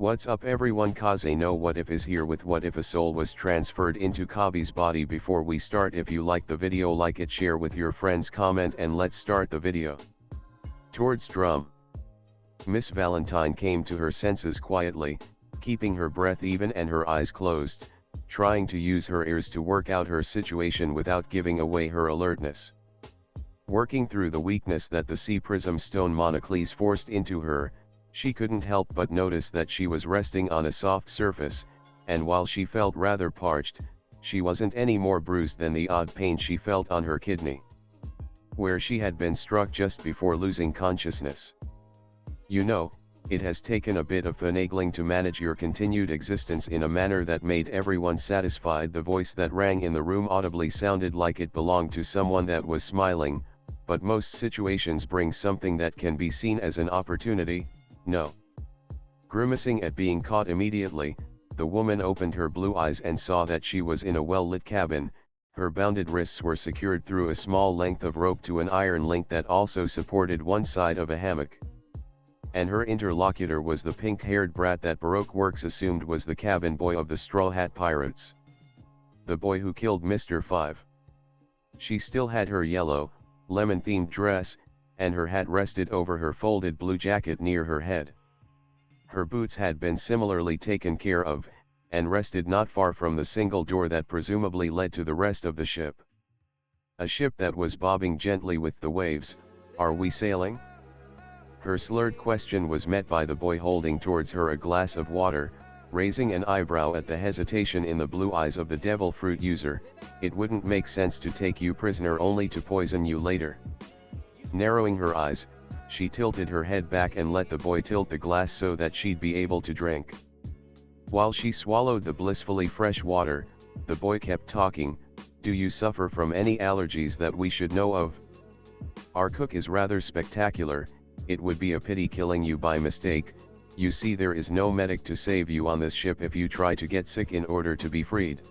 What's up everyone, Kaze no What If is here with what if a soul was transferred into Coby's body. Before we start, if you like the video, like it, share with your friends, comment, and let's start the video. Towards drum. Miss Valentine came to her senses quietly, keeping her breath even and her eyes closed, trying to use her ears to work out her situation without giving away her alertness. Working through the weakness that the sea prism stone monocles forced into her, she couldn't help but notice that she was resting on a soft surface, and while she felt rather parched, she wasn't any more bruised than the odd pain she felt on her kidney, where she had been struck just before losing consciousness. You know, it has taken a bit of finagling to manage your continued existence in a manner that made everyone satisfied. The voice that rang in the room audibly sounded like it belonged to someone that was smiling, but most situations bring something that can be seen as an opportunity. No. Grimacing at being caught immediately, the woman opened her blue eyes and saw that she was in a well-lit cabin. Her bounded wrists were secured through a small length of rope to an iron link that also supported one side of a hammock. And her interlocutor was the pink-haired brat that Baroque Works assumed was the cabin boy of the Straw Hat Pirates. The boy who killed Mr. Five. She still had her yellow, lemon-themed dress, and her hat rested over her folded blue jacket near her head. Her boots had been similarly taken care of, and rested not far from the single door that presumably led to the rest of the ship. A ship that was bobbing gently with the waves. Are we sailing? Her slurred question was met by the boy holding towards her a glass of water, raising an eyebrow at the hesitation in the blue eyes of the devil fruit user. It wouldn't make sense to take you prisoner only to poison you later. Narrowing her eyes, she tilted her head back and let the boy tilt the glass so that she'd be able to drink. While she swallowed the blissfully fresh water, the boy kept talking. Do you suffer from any allergies that we should know of? Our cook is rather spectacular. It would be a pity killing you by mistake. You see, there is no medic to save you on this ship if you try to get sick in order to be freed.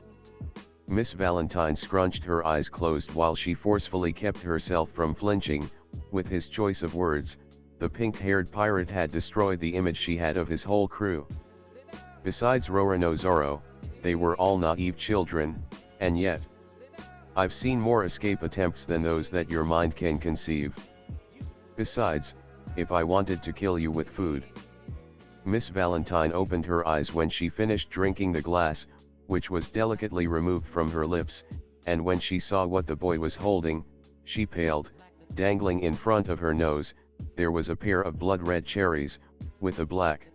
Miss Valentine scrunched her eyes closed while she forcefully kept herself from flinching. With his choice of words, the pink-haired pirate had destroyed the image she had of his whole crew. Besides Rorano Zorro, they were all naive children, and yet, I've seen more escape attempts than those that your mind can conceive. Besides, if I wanted to kill you with food. Miss Valentine opened her eyes when she finished drinking the glass, which was delicately removed from her lips, and when she saw what the boy was holding, she paled. Dangling in front of her nose, there was a pair of blood-red cherries, with a black,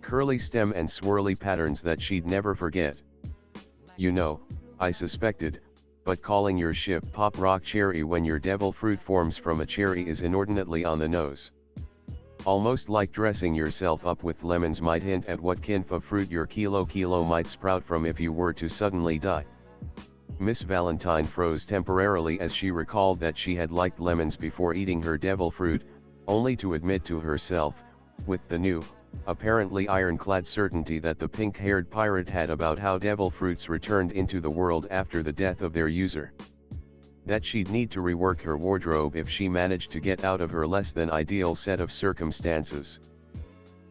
curly stem and swirly patterns that she'd never forget. You know, I suspected, but calling your ship Pop Rock Cherry when your devil fruit forms from a cherry is inordinately on the nose. Almost like dressing yourself up with lemons might hint at what kind of fruit your kilo might sprout from if you were to suddenly die. Miss Valentine froze temporarily as she recalled that she had liked lemons before eating her devil fruit, only to admit to herself, with the new, apparently ironclad certainty that the pink-haired pirate had about how devil fruits returned into the world after the death of their user, that she'd need to rework her wardrobe if she managed to get out of her less than ideal set of circumstances.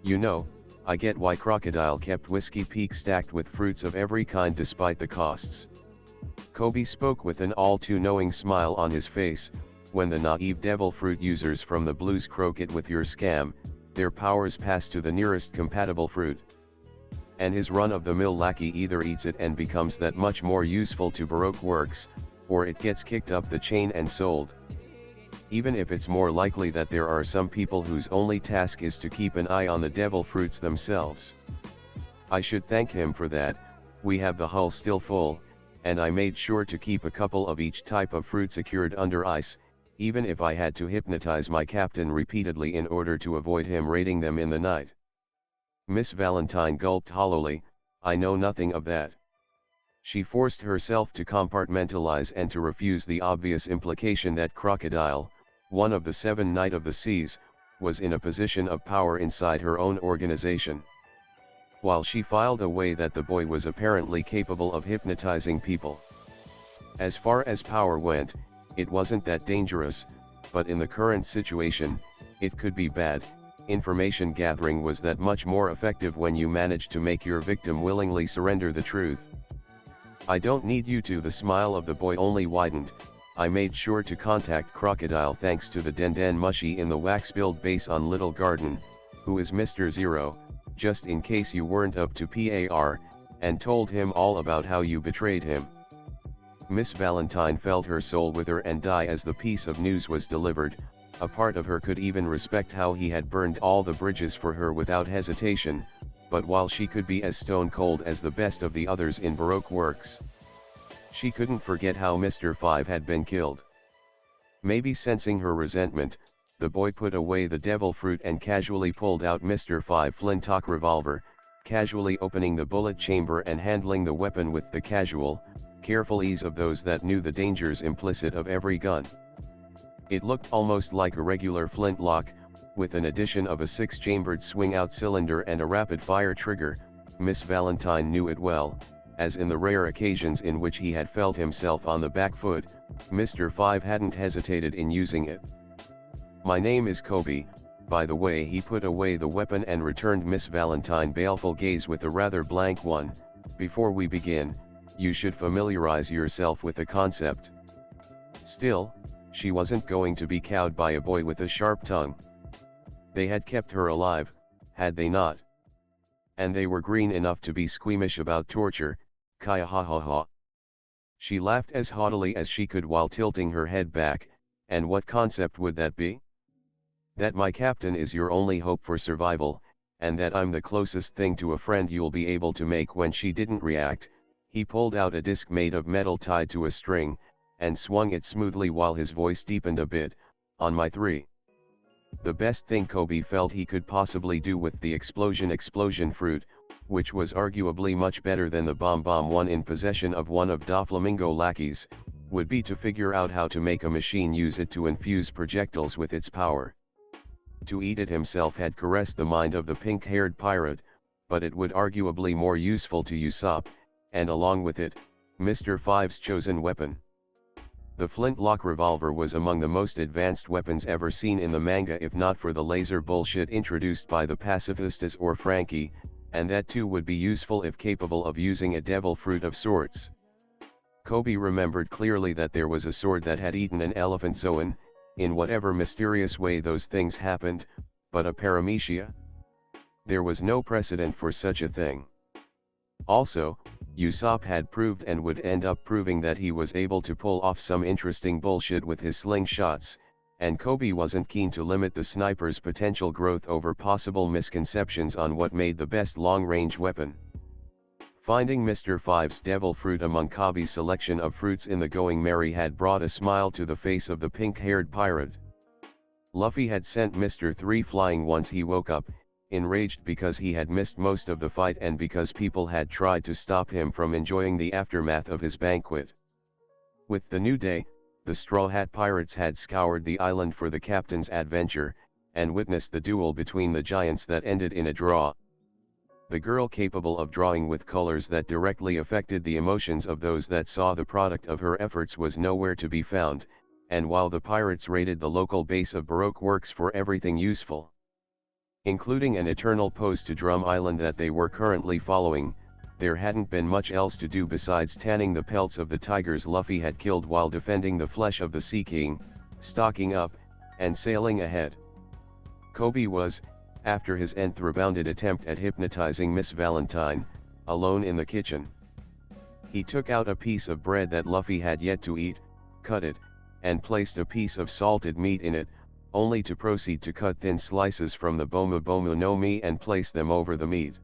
You know, I get why Crocodile kept Whiskey Peak stacked with fruits of every kind despite the costs. Coby spoke with an all-too-knowing smile on his face. When the naive devil fruit users from the blues croak with your scam, their powers pass to the nearest compatible fruit. And his run-of-the-mill lackey either eats it and becomes that much more useful to Baroque Works, or it gets kicked up the chain and sold. Even if it's more likely that there are some people whose only task is to keep an eye on the devil fruits themselves. I should thank him for that. We have the hull still full, and I made sure to keep a couple of each type of fruit secured under ice, even if I had to hypnotize my captain repeatedly in order to avoid him raiding them in the night. Miss Valentine gulped hollowly. I know nothing of that. She forced herself to compartmentalize and to refuse the obvious implication that Crocodile, one of the 7 Knight of the Seas, was in a position of power inside her own organization. While she filed away that the boy was apparently capable of hypnotizing people. As far as power went, it wasn't that dangerous, but in the current situation, it could be bad. Information gathering was that much more effective when you managed to make your victim willingly surrender the truth. "I don't need you to." The smile of the boy only widened. "I made sure to contact Crocodile thanks to the Den Mushy in the wax-build base on Little Garden, who is Mr. Zero, just in case you weren't up to par, and told him all about how you betrayed him." Miss Valentine felt her soul wither and die as the piece of news was delivered. A part of her could even respect how he had burned all the bridges for her without hesitation, but while she could be as stone cold as the best of the others in Baroque works, she couldn't forget how Mr. Five had been killed. Maybe sensing her resentment, the boy put away the devil fruit and casually pulled out Mr. Five flintlock revolver, casually opening the bullet chamber and handling the weapon with the casual, careful ease of those that knew the dangers implicit of every gun. It looked almost like a regular flintlock, with an addition of a 6-chambered swing-out cylinder and a rapid-fire trigger. Miss Valentine knew it well, as in the rare occasions in which he had felt himself on the back foot, Mr. Five hadn't hesitated in using it. "My name is Coby, by the way." He put away the weapon and returned Miss Valentine baleful gaze with a rather blank one. "Before we begin, you should familiarize yourself with the concept." Still, she wasn't going to be cowed by a boy with a sharp tongue. They had kept her alive, had they not? And they were green enough to be squeamish about torture. Kaya ha ha ha. She laughed as haughtily as she could while tilting her head back. "And what concept would that be?" "That my captain is your only hope for survival, and that I'm the closest thing to a friend you'll be able to make." When she didn't react, he pulled out a disc made of metal tied to a string, and swung it smoothly while his voice deepened a bit. "On my 3. The best thing Coby felt he could possibly do with the explosion fruit, which was arguably much better than the bomb one in possession of one of Doflamingo lackeys, would be to figure out how to make a machine use it to infuse projectiles with its power. To eat it himself had caressed the mind of the pink-haired pirate, but it would arguably more useful to Usopp, and along with it, Mr. Five's chosen weapon. The flintlock revolver was among the most advanced weapons ever seen in the manga, if not for the laser bullshit introduced by the pacifistas or Frankie, and that too would be useful if capable of using a devil fruit of sorts. Coby remembered clearly that there was a sword that had eaten an elephant Zoan, in whatever mysterious way those things happened, but a paramecia? There was no precedent for such a thing. Also, Usopp had proved and would end up proving that he was able to pull off some interesting bullshit with his slingshots, and Coby wasn't keen to limit the sniper's potential growth over possible misconceptions on what made the best long-range weapon. Finding Mr. Five's devil fruit among Coby's selection of fruits in the Going Merry had brought a smile to the face of the pink-haired pirate. Luffy had sent Mr. 3 flying once he woke up, enraged because he had missed most of the fight and because people had tried to stop him from enjoying the aftermath of his banquet. With the new day, the Straw Hat Pirates had scoured the island for the captain's adventure, and witnessed the duel between the giants that ended in a draw. The girl capable of drawing with colors that directly affected the emotions of those that saw the product of her efforts was nowhere to be found, and while the pirates raided the local base of Baroque works for everything useful, including an eternal pose to Drum Island that they were currently following, there hadn't been much else to do besides tanning the pelts of the tigers Luffy had killed while defending the flesh of the Sea King, stocking up, and sailing ahead. Coby was, after his nth rebounded attempt at hypnotizing Miss Valentine, alone in the kitchen. He took out a piece of bread that Luffy had yet to eat, cut it, and placed a piece of salted meat in it, only to proceed to cut thin slices from the Bomu Bomu no Mi and place them over the meat.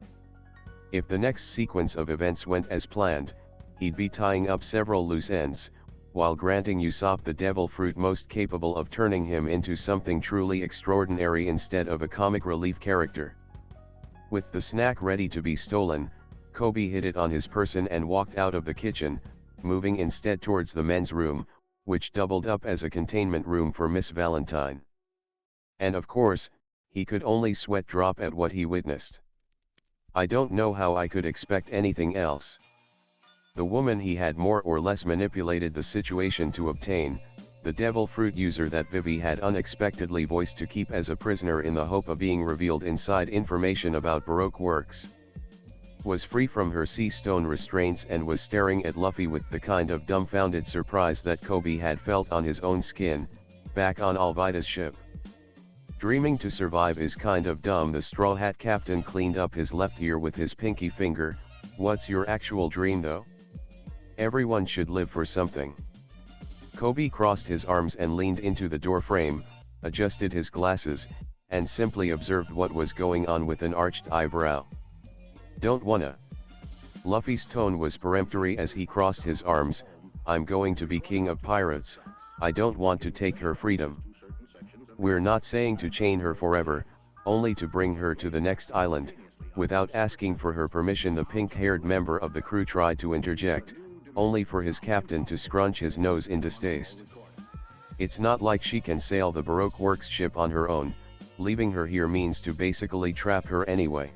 If the next sequence of events went as planned, he'd be tying up several loose ends, while granting Usopp the devil fruit most capable of turning him into something truly extraordinary instead of a comic relief character. With the snack ready to be stolen, Coby hid it on his person and walked out of the kitchen, moving instead towards the men's room, which doubled up as a containment room for Miss Valentine. And of course, he could only sweat drop at what he witnessed. I don't know how I could expect anything else. The woman he had more or less manipulated the situation to obtain, the devil fruit user that Vivi had unexpectedly voiced to keep as a prisoner in the hope of being revealed inside information about Baroque works, was free from her sea stone restraints and was staring at Luffy with the kind of dumbfounded surprise that Coby had felt on his own skin, back on Alvida's ship. Dreaming to survive is kind of dumb. The Straw Hat captain cleaned up his left ear with his pinky finger. What's your actual dream though? Everyone should live for something. Coby crossed his arms and leaned into the door frame, adjusted his glasses, and simply observed what was going on with an arched eyebrow. Don't wanna. Luffy's tone was peremptory as he crossed his arms. I'm going to be king of pirates, I don't want to take her freedom. We're not saying to chain her forever, only to bring her to the next island. Without asking for her permission, the pink-haired member of the crew tried to interject, only for his captain to scrunch his nose in distaste. It's not like she can sail the Baroque Works ship on her own, leaving her here means to basically trap her anyway.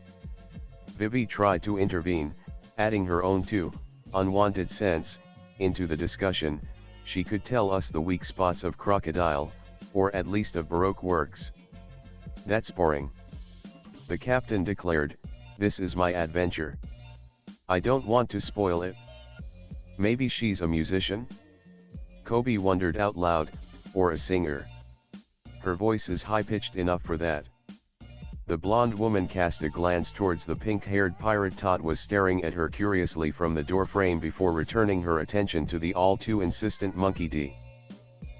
Vivi tried to intervene, adding her own unwanted sense into the discussion. She could tell us the weak spots of Crocodile, or at least of Baroque Works. That's boring. The captain declared, this is my adventure. I don't want to spoil it. Maybe she's a musician? Coby wondered out loud, or a singer. Her voice is high-pitched enough for that. The blonde woman cast a glance towards the pink-haired pirate. Todd was staring at her curiously from the doorframe before returning her attention to the all-too-insistent Monkey D.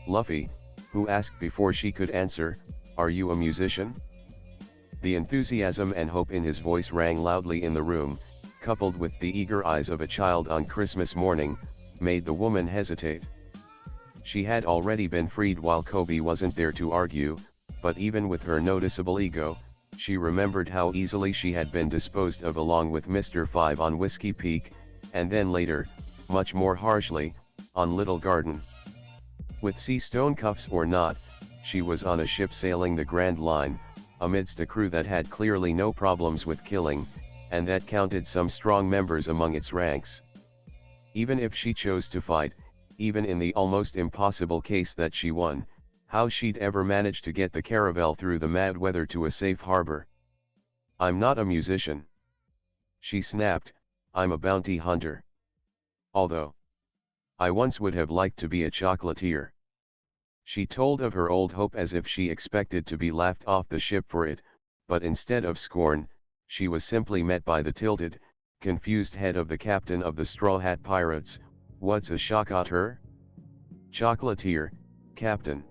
Luffy, who asked before she could answer, are you a musician? The enthusiasm and hope in his voice rang loudly in the room, coupled with the eager eyes of a child on Christmas morning, made the woman hesitate. She had already been freed while Coby wasn't there to argue, but even with her noticeable ego, she remembered how easily she had been disposed of along with Mr. Five on Whiskey Peak, and then later, much more harshly, on Little Garden. With sea stone cuffs or not, she was on a ship sailing the Grand Line, amidst a crew that had clearly no problems with killing, and that counted some strong members among its ranks. Even if she chose to fight, even in the almost impossible case that she won, how she'd ever manage to get the caravel through the mad weather to a safe harbor. I'm not a musician. She snapped, I'm a bounty hunter. Although I once would have liked to be a chocolatier. She told of her old hope as if she expected to be laughed off the ship for it, but instead of scorn, she was simply met by the tilted, confused head of the captain of the Straw Hat Pirates. What's a chocolatier? Chocolatier, Captain.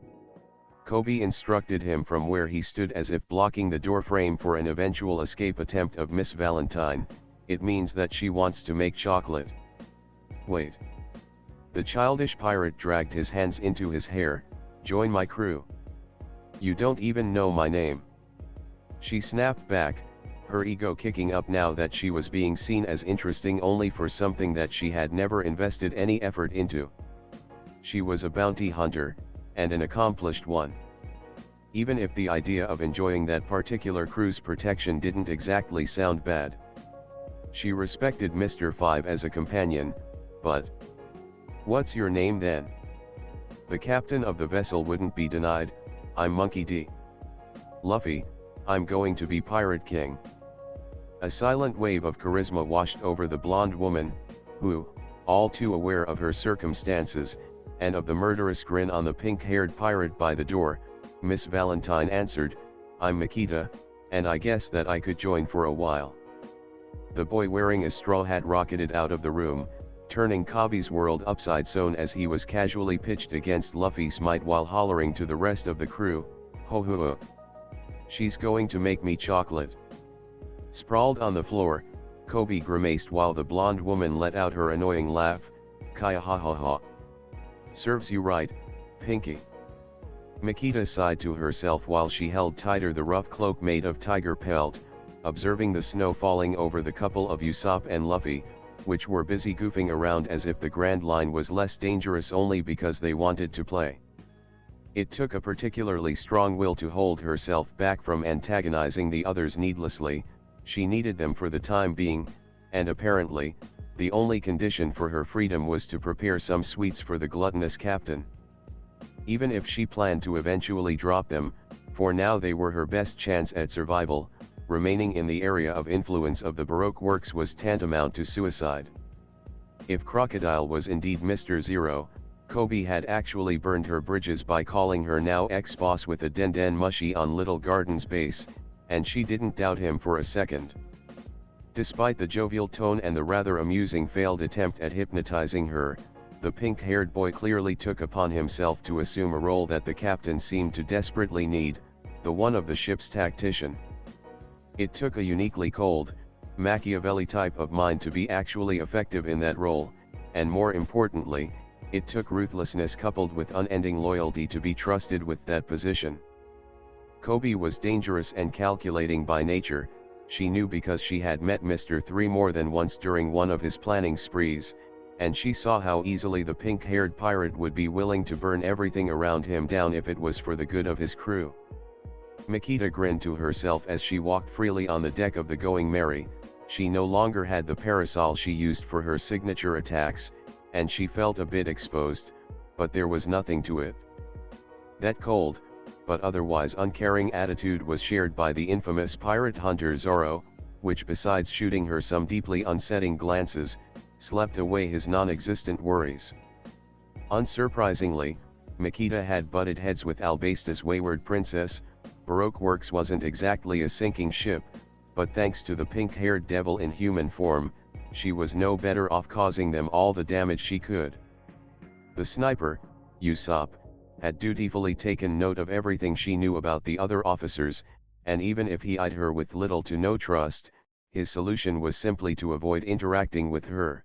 Coby instructed him from where he stood as if blocking the doorframe for an eventual escape attempt of Miss Valentine. It means that she wants to make chocolate. Wait. The childish pirate dragged his hands into his hair. Join my crew. You don't even know my name. She snapped back, her ego kicking up now that she was being seen as interesting only for something that she had never invested any effort into. She was a bounty hunter, and an accomplished one. Even if the idea of enjoying that particular crew's protection didn't exactly sound bad. She respected Mr. Five as a companion, but what's your name then? The captain of the vessel wouldn't be denied. I'm Monkey D. Luffy, I'm going to be Pirate King. A silent wave of charisma washed over the blonde woman, who, all too aware of her circumstances, and of the murderous grin on the pink-haired pirate by the door, Miss Valentine answered, I'm Makita, and I guess that I could join for a while. The boy wearing a straw hat rocketed out of the room, turning Coby's world upside down as he was casually pitched against Luffy's might while hollering to the rest of the crew, ho ho ho. She's going to make me chocolate. Sprawled on the floor, Coby grimaced while the blonde woman let out her annoying laugh, kaya ha ha ha. Serves you right, Pinky. Makita sighed to herself while she held tighter the rough cloak made of tiger pelt, observing the snow falling over the couple of Usopp and Luffy, which were busy goofing around as if the Grand Line was less dangerous only because they wanted to play. It took a particularly strong will to hold herself back from antagonizing the others needlessly. She needed them for the time being, and apparently, the only condition for her freedom was to prepare some sweets for the gluttonous captain. Even if she planned to eventually drop them, for now they were her best chance at survival. Remaining in the area of influence of the Baroque works was tantamount to suicide. If Crocodile was indeed Mr. Zero, Coby had actually burned her bridges by calling her now ex-boss with a den mushy on Little Garden's base, and she didn't doubt him for a second. Despite the jovial tone and the rather amusing failed attempt at hypnotizing her, the pink-haired boy clearly took upon himself to assume a role that the captain seemed to desperately need, the one of the ship's tactician. It took a uniquely cold, Machiavelli type of mind to be actually effective in that role, and more importantly, it took ruthlessness coupled with unending loyalty to be trusted with that position. Coby was dangerous and calculating by nature, she knew because she had met Mr. 3 more than once during one of his planning sprees, and she saw how easily the pink-haired pirate would be willing to burn everything around him down if it was for the good of his crew. Makita grinned to herself as she walked freely on the deck of the Going Merry. She no longer had the parasol she used for her signature attacks, and she felt a bit exposed, but there was nothing to it. That cold, but otherwise uncaring attitude was shared by the infamous pirate hunter Zorro, which besides shooting her some deeply unsettling glances, slept away his non-existent worries. Unsurprisingly, Makita had butted heads with Albasta's wayward princess. Baroque Works wasn't exactly a sinking ship, but thanks to the pink-haired devil in human form, she was no better off causing them all the damage she could. The sniper, Usopp, had dutifully taken note of everything she knew about the other officers, and even if he eyed her with little to no trust, his solution was simply to avoid interacting with her.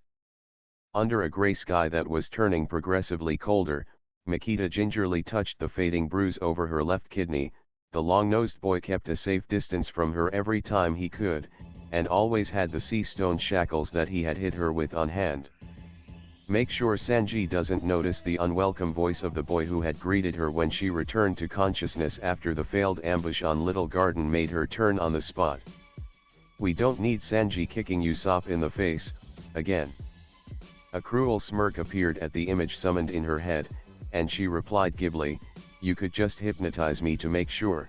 Under a gray sky that was turning progressively colder, Makita gingerly touched the fading bruise over her left kidney. The long-nosed boy kept a safe distance from her every time he could, and always had the sea stone shackles that he had hit her with on hand. Make sure Sanji doesn't notice the unwelcome voice of the boy who had greeted her when she returned to consciousness after the failed ambush on Little Garden made her turn on the spot. We don't need Sanji kicking Usopp in the face, again. A cruel smirk appeared at the image summoned in her head, and she replied glibly, "You could just hypnotize me to make sure."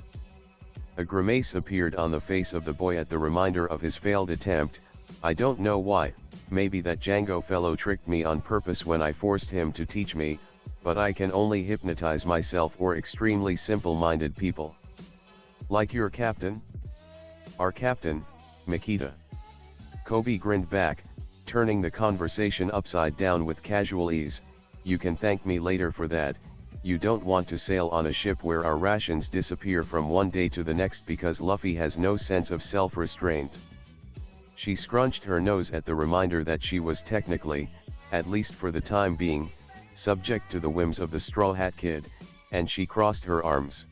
A grimace appeared on the face of the boy at the reminder of his failed attempt. "I don't know why, maybe that Django fellow tricked me on purpose when I forced him to teach me, but I can only hypnotize myself or extremely simple-minded people. Like your captain?" "Our captain, Makita." Coby grinned back, turning the conversation upside down with casual ease. "You can thank me later for that. You don't want to sail on a ship where our rations disappear from one day to the next because Luffy has no sense of self-restraint." She scrunched her nose at the reminder that she was technically, at least for the time being, subject to the whims of the Straw Hat Kid, and she crossed her arms.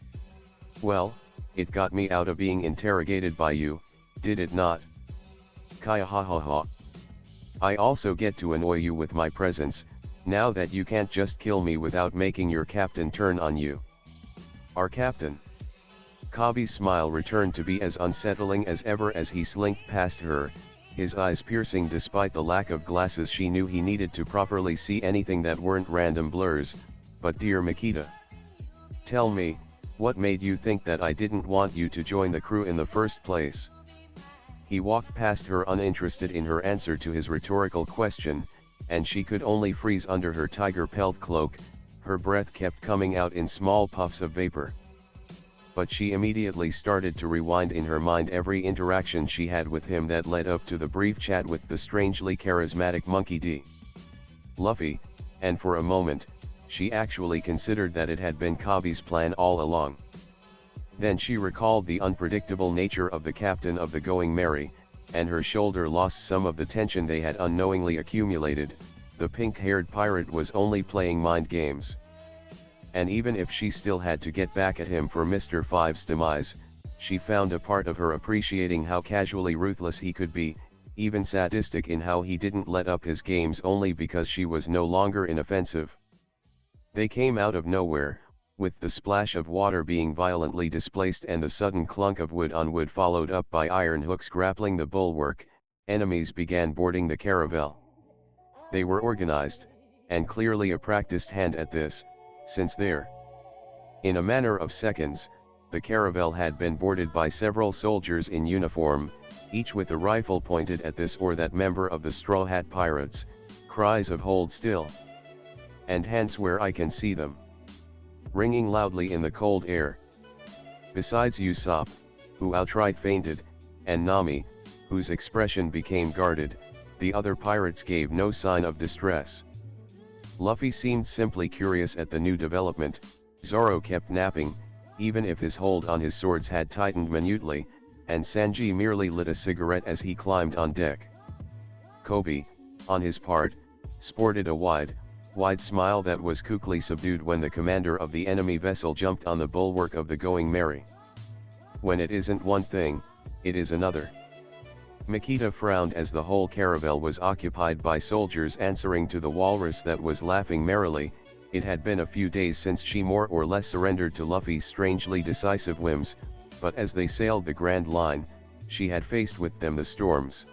"Well, it got me out of being interrogated by you, did it not? Kaya ha ha ha. I also get to annoy you with my presence, now that you can't just kill me without making your captain turn on you." "Our captain?" Coby's smile returned to be as unsettling as ever as he slinked past her, his eyes piercing despite the lack of glasses she knew he needed to properly see anything that weren't random blurs. "But dear Makita, tell me, what made you think that I didn't want you to join the crew in the first place?" He walked past her uninterested in her answer to his rhetorical question, and she could only freeze under her tiger pelt cloak. Her breath kept coming out in small puffs of vapor. But she immediately started to rewind in her mind every interaction she had with him that led up to the brief chat with the strangely charismatic Monkey D. Luffy, and for a moment, she actually considered that it had been Coby's plan all along. Then she recalled the unpredictable nature of the captain of the Going Merry, and her shoulder lost some of the tension they had unknowingly accumulated. The pink-haired pirate was only playing mind games. And even if she still had to get back at him for Mr. Five's demise, she found a part of her appreciating how casually ruthless he could be, even sadistic in how he didn't let up his games only because she was no longer inoffensive. They came out of nowhere, with the splash of water being violently displaced and the sudden clunk of wood on wood followed up by iron hooks grappling the bulwark. Enemies began boarding the caravel. They were organized, and clearly a practiced hand at this, since their In a matter of seconds, the caravel had been boarded by several soldiers in uniform, each with a rifle pointed at this or that member of the Straw Hat Pirates. Cries of "Hold still!" and "Hands where I can see them!" ringing loudly in the cold air. Besides Usopp, who outright fainted, and Nami, whose expression became guarded, the other pirates gave no sign of distress. Luffy seemed simply curious at the new development. Zoro kept napping, even if his hold on his swords had tightened minutely, and Sanji merely lit a cigarette as he climbed on deck. Coby, on his part, sported a wide smile that was quickly subdued when the commander of the enemy vessel jumped on the bulwark of the Going Merry. When it isn't one thing, it is another. Makita frowned as the whole caravel was occupied by soldiers answering to the walrus that was laughing merrily. It had been a few days since she more or less surrendered to Luffy's strangely decisive whims, but as they sailed the Grand Line, she had faced with them the storms,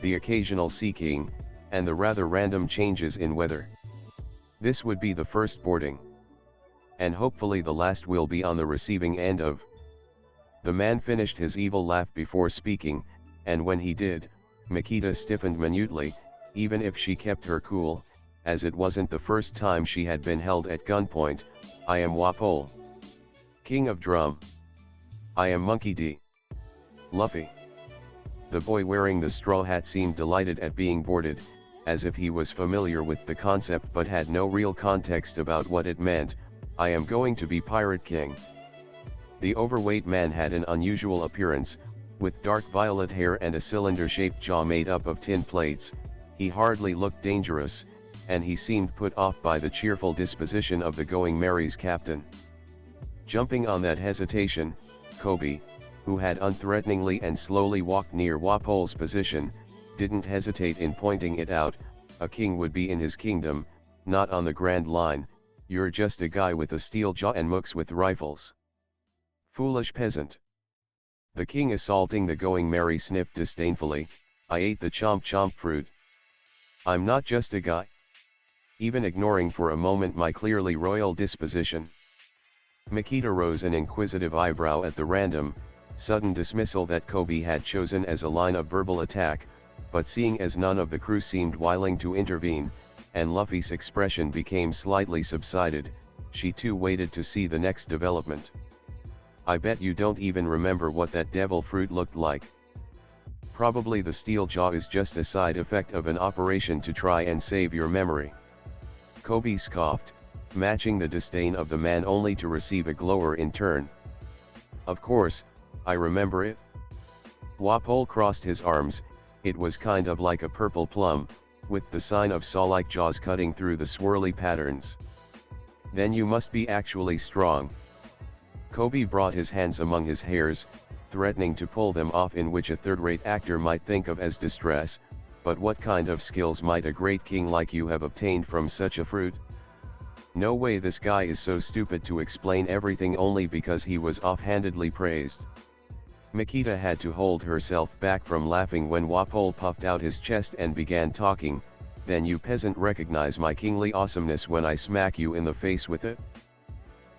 the occasional sea king, and the rather random changes in weather. This would be the first boarding. And hopefully the last will be on the receiving end of. The man finished his evil laugh before speaking, and when he did, Makita stiffened minutely, even if she kept her cool, as it wasn't the first time she had been held at gunpoint. "I am Wapol, King of Drum. I am Monkey D. Luffy." The boy wearing the straw hat seemed delighted at being boarded, as if he was familiar with the concept but had no real context about what it meant. "I am going to be Pirate King." The overweight man had an unusual appearance, with dark violet hair and a cylinder-shaped jaw made up of tin plates. He hardly looked dangerous, and he seemed put off by the cheerful disposition of the Going Merry's captain. Jumping on that hesitation, Coby, who had unthreateningly and slowly walked near Wapol's position, didn't hesitate in pointing it out. "A king would be in his kingdom, not on the Grand Line. You're just a guy with a steel jaw and mooks with rifles. Foolish peasant." The king assaulting the Going Merry sniffed disdainfully. "I ate the chomp fruit. I'm not just a guy." Even ignoring for a moment my clearly royal disposition. Makita rose an inquisitive eyebrow at the random, sudden dismissal that Coby had chosen as a line of verbal attack, but seeing as none of the crew seemed willing to intervene, and Luffy's expression became slightly subsided, she too waited to see the next development. "I bet you don't even remember what that devil fruit looked like." "Probably the steel jaw is just a side effect of an operation to try and save your memory." Coby scoffed, matching the disdain of the man only to receive a glower in turn. "Of course, I remember it." Wapol crossed his arms. It was kind of like a purple plum, with the sign of saw-like jaws cutting through the swirly patterns. "Then you must be actually strong." Coby brought his hands among his hairs, threatening to pull them off, in which a third-rate actor might think of as distress. "But what kind of skills might a great king like you have obtained from such a fruit?" No way this guy is so stupid to explain everything only because he was offhandedly praised. Makita had to hold herself back from laughing when Wapol puffed out his chest and began talking. "Then you peasant recognize my kingly awesomeness when I smack you in the face with it?"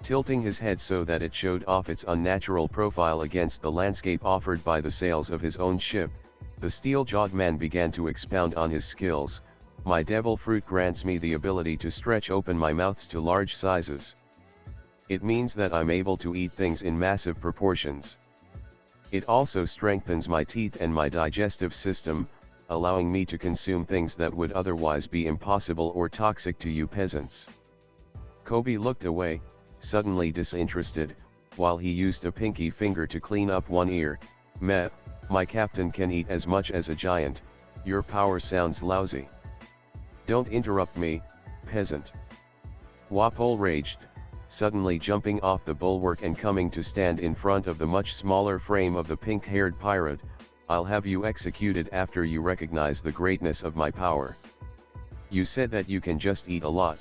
Tilting his head so that it showed off its unnatural profile against the landscape offered by the sails of his own ship, the steel-jawed man began to expound on his skills. "My devil fruit grants me the ability to stretch open my mouths to large sizes. It means that I'm able to eat things in massive proportions. It also strengthens my teeth and my digestive system, allowing me to consume things that would otherwise be impossible or toxic to you peasants." Coby looked away, suddenly disinterested, while he used a pinky finger to clean up one ear. "Meh, my captain can eat as much as a giant. Your power sounds lousy." "Don't interrupt me, peasant." Wapol raged, suddenly jumping off the bulwark and coming to stand in front of the much smaller frame of the pink-haired pirate. "I'll have you executed after you recognize the greatness of my power. You said that you can just eat a lot."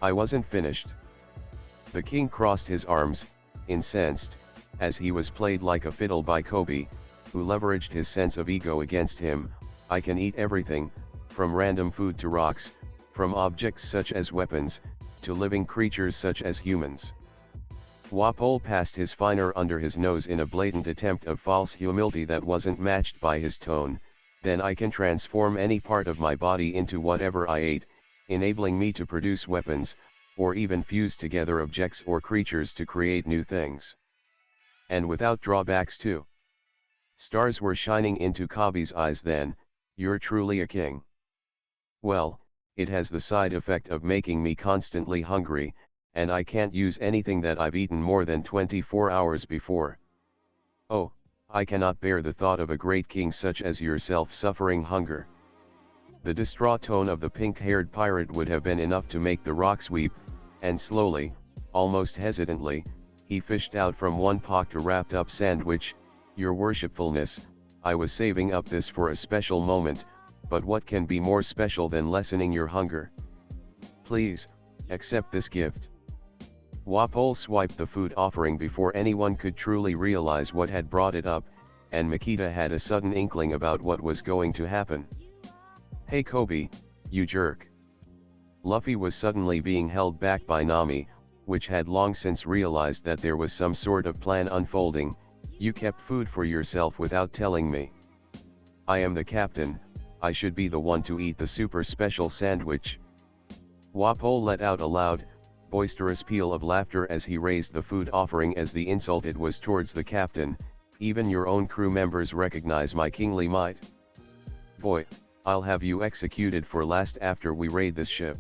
"I wasn't finished." The king crossed his arms, incensed, as he was played like a fiddle by Coby, who leveraged his sense of ego against him. "I can eat everything, from random food to rocks, from objects such as weapons, to living creatures such as humans. Walpole passed his finer under his nose in a blatant attempt of false humility that wasn't matched by his tone. Then I can transform any part of my body into whatever I ate, enabling me to produce weapons, or even fuse together objects or creatures to create new things. And without drawbacks too. Stars were shining into Coby's eyes then. You're truly a king. Well, it has the side effect of making me constantly hungry, and I can't use anything that I've eaten more than 24 hours before. Oh, I cannot bear the thought of a great king such as yourself suffering hunger. The distraught tone of the pink-haired pirate would have been enough to make the rocks weep, and slowly, almost hesitantly, he fished out from one pocket a wrapped-up sandwich. Your worshipfulness, I was saving up this for a special moment, but what can be more special than lessening your hunger? Please, accept this gift. Walpole swiped the food offering before anyone could truly realize what had brought it up, and Makita had a sudden inkling about what was going to happen. Hey Coby, you jerk. Luffy was suddenly being held back by Nami, which had long since realized that there was some sort of plan unfolding. You kept food for yourself without telling me. I am the captain, I should be the one to eat the super special sandwich. Walpole let out a loud, boisterous peal of laughter as he raised the food offering as the insult it was towards the captain. Even your own crew members recognize my kingly might. Boy, I'll have you executed for last after we raid this ship.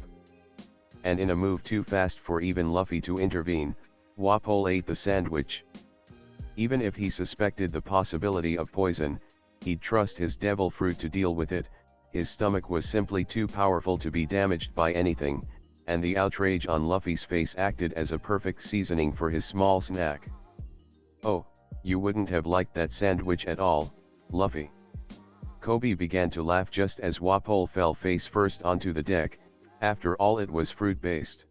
And in a move too fast for even Luffy to intervene, Walpole ate the sandwich. Even if he suspected the possibility of poison, he'd trust his devil fruit to deal with it. His stomach was simply too powerful to be damaged by anything, and the outrage on Luffy's face acted as a perfect seasoning for his small snack. Oh, you wouldn't have liked that sandwich at all, Luffy. Coby began to laugh just as Walpole fell face first onto the deck. After all, it was fruit-based.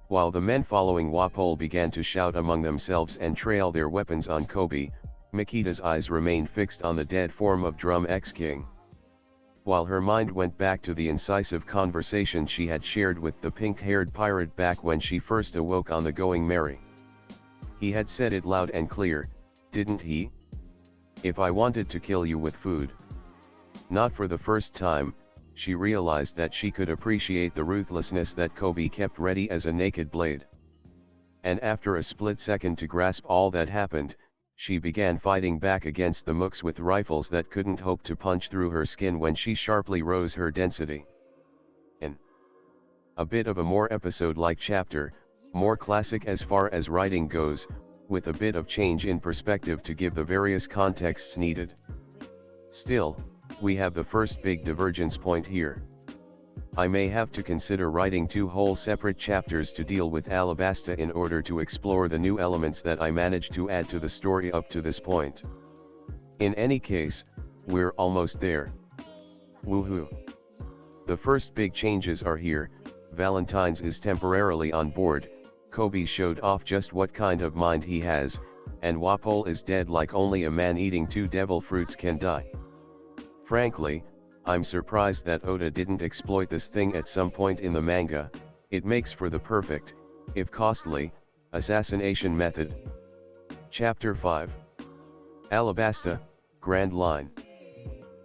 While the men following Walpole began to shout among themselves and trail their weapons on Coby, Makita's eyes remained fixed on the dead form of Drum X King. While her mind went back to the incisive conversation she had shared with the pink-haired pirate back when she first awoke on the Going Merry. He had said it loud and clear, didn't he? If I wanted to kill you with food. Not for the first time, she realized that she could appreciate the ruthlessness that Coby kept ready as a naked blade. And after a split second to grasp all that happened, she began fighting back against the mooks with rifles that couldn't hope to punch through her skin when she sharply rose her density. In a bit of a more episode-like chapter, more classic as far as writing goes, with a bit of change in perspective to give the various contexts needed. Still, we have the first big divergence point here. I may have to consider writing 2 whole separate chapters to deal with Alabasta in order to explore the new elements that I managed to add to the story up to this point. In any case, we're almost there. Woohoo! The first big changes are here. Valentine's is temporarily on board, Coby showed off just what kind of mind he has, and Walpole is dead like only a man eating 2 devil fruits can die. Frankly, I'm surprised that Oda didn't exploit this thing at some point in the manga. It makes for the perfect, if costly, assassination method. Chapter 5. Alabasta, Grand Line.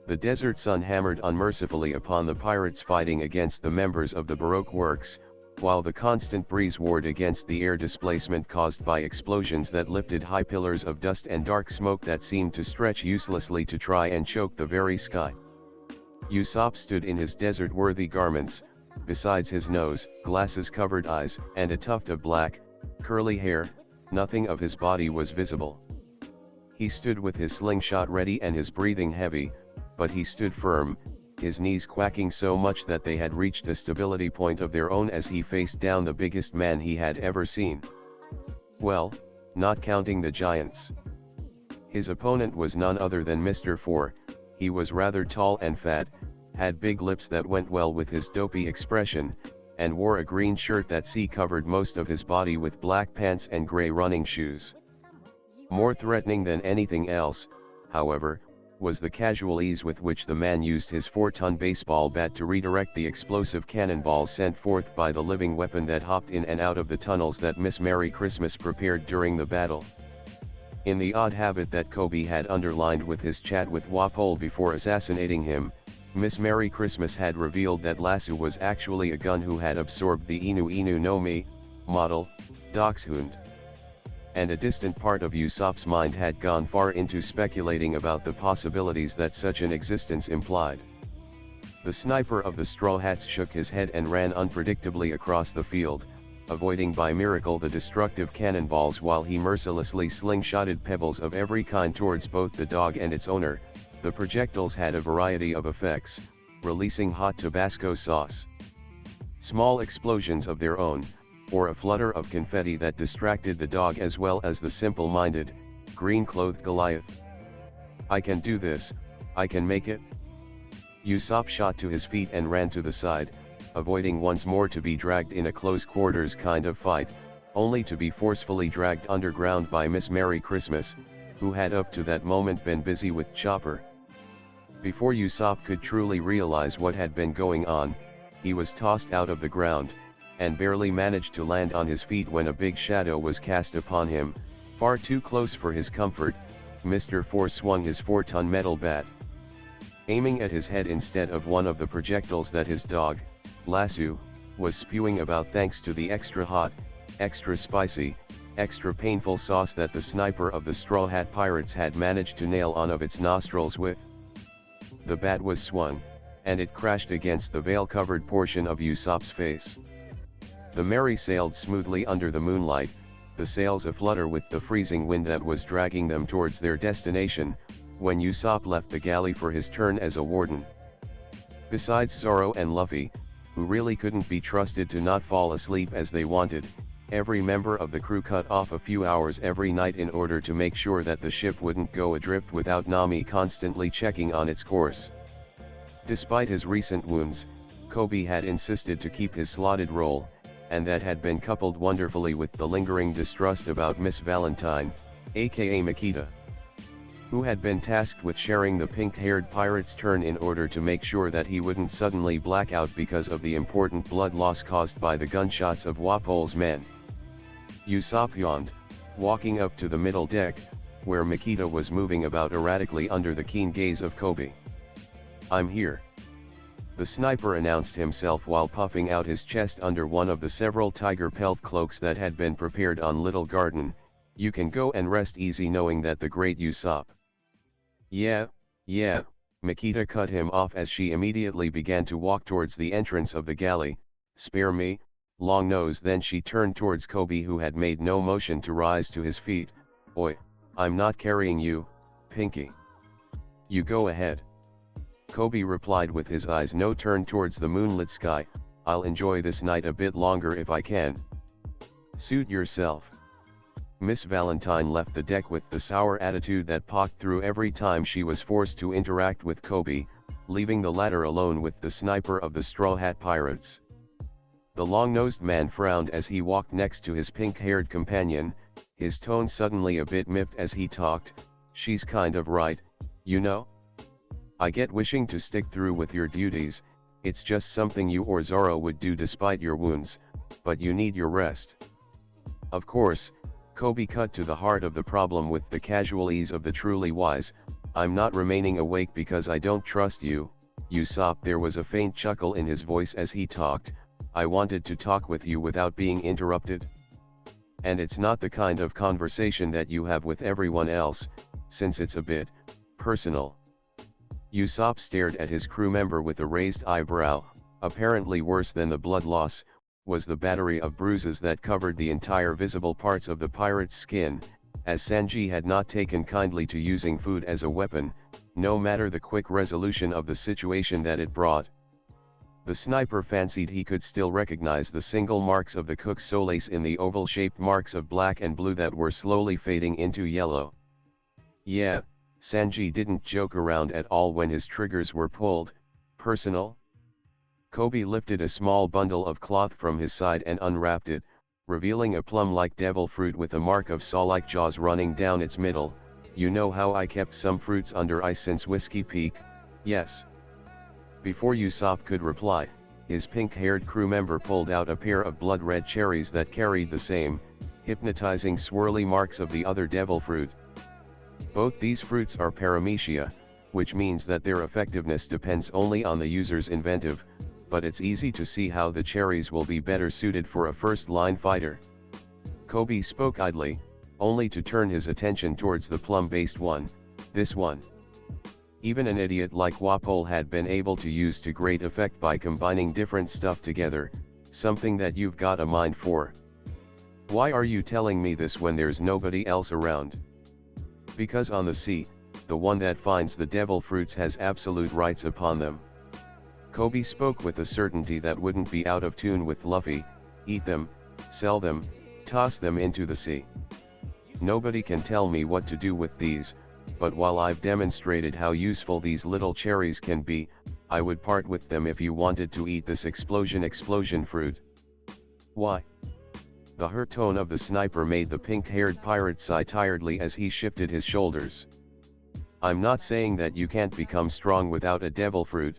The desert sun hammered unmercifully upon the pirates fighting against the members of the Baroque works, while the constant breeze warred against the air displacement caused by explosions that lifted high pillars of dust and dark smoke that seemed to stretch uselessly to try and choke the very sky. Usopp stood in his desert-worthy garments. Besides his nose, glasses-covered eyes, and a tuft of black, curly hair, nothing of his body was visible. He stood with his slingshot ready and his breathing heavy, but he stood firm, his knees quacking so much that they had reached a stability point of their own as he faced down the biggest man he had ever seen. Well, not counting the giants. His opponent was none other than Mr. 4, he was rather tall and fat, had big lips that went well with his dopey expression, and wore a green shirt that covered most of his body with black pants and gray running shoes. More threatening than anything else, however, was the casual ease with which the man used his 4-ton baseball bat to redirect the explosive cannonballs sent forth by the living weapon that hopped in and out of the tunnels that Miss Merry Christmas prepared during the battle. In the odd habit that Coby had underlined with his chat with Walpole before assassinating him, Miss Merry Christmas had revealed that Lasso was actually a gun who had absorbed the Inu Inu no Mi model Dachshund. And a distant part of Usopp's mind had gone far into speculating about the possibilities that such an existence implied. The sniper of the Straw Hats shook his head and ran unpredictably across the field, avoiding by miracle the destructive cannonballs while he mercilessly slingshotted pebbles of every kind towards both the dog and its owner. The projectiles had a variety of effects, releasing hot Tabasco sauce, small explosions of their own, or a flutter of confetti that distracted the dog as well as the simple-minded, green-clothed Goliath. "I can do this, I can make it." Usopp shot to his feet and ran to the side, avoiding once more to be dragged in a close-quarters kind of fight, only to be forcefully dragged underground by Miss Merry Christmas, who had up to that moment been busy with Chopper. Before Usopp could truly realize what had been going on, he was tossed out of the ground, and barely managed to land on his feet when a big shadow was cast upon him, far too close for his comfort. Mr. Four swung his 4-ton metal bat, aiming at his head instead of one of the projectiles that his dog, Lasso, was spewing about thanks to the extra hot, extra spicy, extra painful sauce that the sniper of the Straw Hat Pirates had managed to nail on of its nostrils with. The bat was swung, and it crashed against the veil-covered portion of Usopp's face. The Merry sailed smoothly under the moonlight, the sails aflutter with the freezing wind that was dragging them towards their destination, when Usopp left the galley for his turn as a warden. Besides Zoro and Luffy, who really couldn't be trusted to not fall asleep as they wanted, every member of the crew cut off a few hours every night in order to make sure that the ship wouldn't go adrift without Nami constantly checking on its course. Despite his recent wounds, Coby had insisted to keep his slotted role, and that had been coupled wonderfully with the lingering distrust about Miss Valentine, aka Makita, who had been tasked with sharing the pink-haired pirate's turn in order to make sure that he wouldn't suddenly black out because of the important blood loss caused by the gunshots of Walpole's men. Usopp yawned, walking up to the middle deck, where Makita was moving about erratically under the keen gaze of Coby. "I'm here," the sniper announced himself while puffing out his chest under one of the several tiger pelt cloaks that had been prepared on Little Garden. "You can go and rest easy knowing that the great Usopp." Yeah, Makita cut him off as she immediately began to walk towards the entrance of the galley. "Spare me, Long Nose." Then she turned towards Coby, who had made no motion to rise to his feet. "Oi, I'm not carrying you, Pinky. You go ahead." Coby replied with his eyes no turned towards the moonlit sky. "I'll enjoy this night a bit longer if I can." "Suit yourself." Miss Valentine left the deck with the sour attitude that pocked through every time she was forced to interact with Coby, leaving the latter alone with the sniper of the Straw Hat Pirates. The long-nosed man frowned as he walked next to his pink-haired companion, his tone suddenly a bit miffed as he talked. "She's kind of right, you know? I get wishing to stick through with your duties, it's just something you or Zoro would do despite your wounds, but you need your rest." Of course, Coby cut to the heart of the problem with the casual ease of the truly wise. "I'm not remaining awake because I don't trust you, Usopp." There was a faint chuckle in his voice as he talked. "I wanted to talk with you without being interrupted. And it's not the kind of conversation that you have with everyone else, since it's a bit personal." Usopp stared at his crew member with a raised eyebrow. Apparently worse than the blood loss was the battery of bruises that covered the entire visible parts of the pirate's skin, as Sanji had not taken kindly to using food as a weapon, no matter the quick resolution of the situation that it brought. The sniper fancied he could still recognize the single marks of the cook's solace in the oval-shaped marks of black and blue that were slowly fading into yellow. Yeah, Sanji didn't joke around at all when his triggers were pulled. Personal? Coby lifted a small bundle of cloth from his side and unwrapped it, revealing a plum-like devil fruit with a mark of saw-like jaws running down its middle. You know how I kept some fruits under ice since Whiskey Peak? Yes. Before Usopp could reply, his pink-haired crew member pulled out a pair of blood-red cherries that carried the same, hypnotizing swirly marks of the other devil fruit. Both these fruits are paramecia, which means that their effectiveness depends only on the user's inventive, but it's easy to see how the cherries will be better suited for a first-line fighter. Coby spoke idly, only to turn his attention towards the plum-based one, this one. Even an idiot like Wapol had been able to use to great effect by combining different stuff together, something that you've got a mind for. Why are you telling me this when there's nobody else around? Because on the sea, the one that finds the devil fruits has absolute rights upon them. Coby spoke with a certainty that wouldn't be out of tune with Luffy. Eat them, sell them, toss them into the sea. Nobody can tell me what to do with these, but while I've demonstrated how useful these little cherries can be, I would part with them if you wanted to eat this explosion fruit. Why? The hurt tone of the sniper made the pink-haired pirate sigh tiredly as he shifted his shoulders. I'm not saying that you can't become strong without a devil fruit.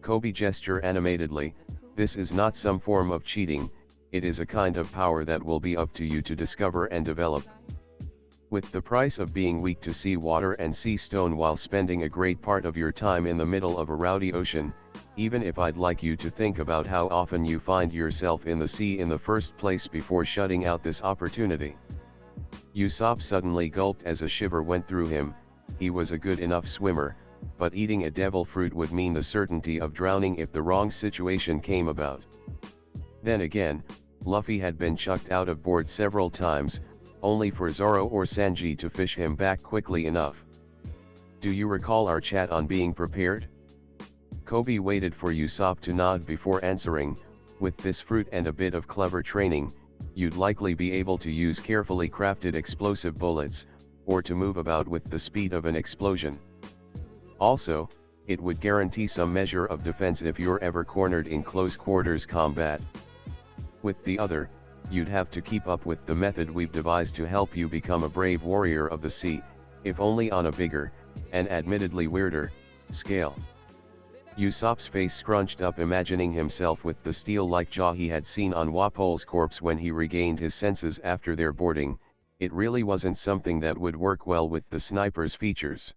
Coby gestured animatedly, this is not some form of cheating, it is a kind of power that will be up to you to discover and develop. With the price of being weak to sea water and sea stone while spending a great part of your time in the middle of a rowdy ocean, even if I'd like you to think about how often you find yourself in the sea in the first place before shutting out this opportunity. Usopp suddenly gulped as a shiver went through him. He was a good enough swimmer, but eating a devil fruit would mean the certainty of drowning if the wrong situation came about. Then again, Luffy had been chucked out of board several times, only for Zoro or Sanji to fish him back quickly enough. Do you recall our chat on being prepared? Coby waited for Usopp to nod before answering, with this fruit and a bit of clever training, you'd likely be able to use carefully crafted explosive bullets, or to move about with the speed of an explosion. Also, it would guarantee some measure of defense if you're ever cornered in close quarters combat. With the other, you'd have to keep up with the method we've devised to help you become a brave warrior of the sea, if only on a bigger, and admittedly weirder, scale. Usopp's face scrunched up imagining himself with the steel-like jaw he had seen on Wapol's corpse when he regained his senses after their boarding. It really wasn't something that would work well with the sniper's features.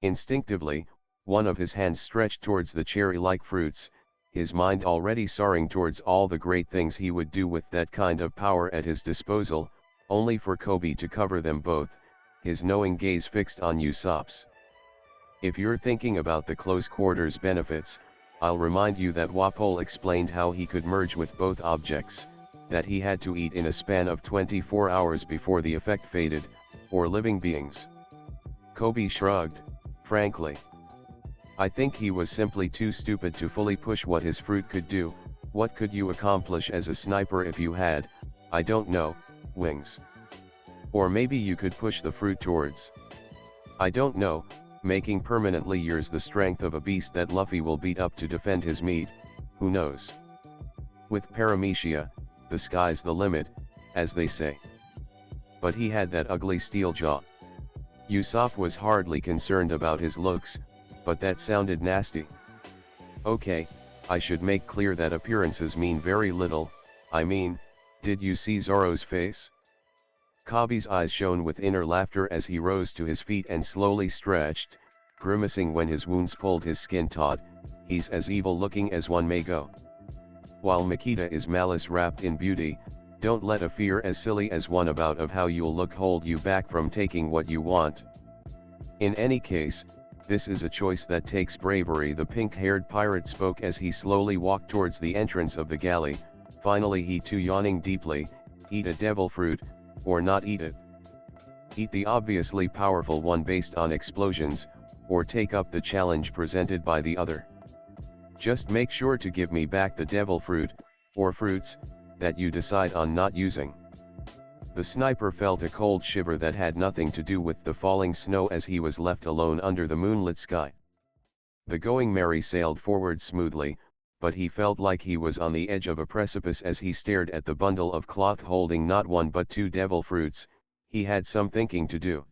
Instinctively, one of his hands stretched towards the cherry-like fruits, his mind already soaring towards all the great things he would do with that kind of power at his disposal, only for Coby to cover them both, his knowing gaze fixed on Usopp's. If you're thinking about the close quarters benefits, I'll remind you that Wapol explained how he could merge with both objects, that he had to eat in a span of 24 hours before the effect faded, or living beings. Coby shrugged, frankly. I think he was simply too stupid to fully push what his fruit could do. What could you accomplish as a sniper if you had, I don't know, wings? Or maybe you could push the fruit towards, I don't know, making permanently yours the strength of a beast that Luffy will beat up to defend his meat, who knows? With paramecia, the sky's the limit, as they say. But he had that ugly steel jaw. Usopp was hardly concerned about his looks, but that sounded nasty. Okay, I should make clear that appearances mean very little. I mean, did you see Zoro's face? Coby's eyes shone with inner laughter as he rose to his feet and slowly stretched, grimacing when his wounds pulled his skin taut. He's as evil looking as one may go. While Makita is malice wrapped in beauty, don't let a fear as silly as one about of how you'll look hold you back from taking what you want. In any case, this is a choice that takes bravery. The pink-haired pirate spoke as he slowly walked towards the entrance of the galley. Finally he too yawning deeply, eat a devil fruit, or not eat it. Eat the obviously powerful one based on explosions, or take up the challenge presented by the other. Just make sure to give me back the devil fruit, or fruits, that you decide on not using. The sniper felt a cold shiver that had nothing to do with the falling snow as he was left alone under the moonlit sky. The Going Merry sailed forward smoothly, but he felt like he was on the edge of a precipice as he stared at the bundle of cloth holding not one but two devil fruits. He had some thinking to do.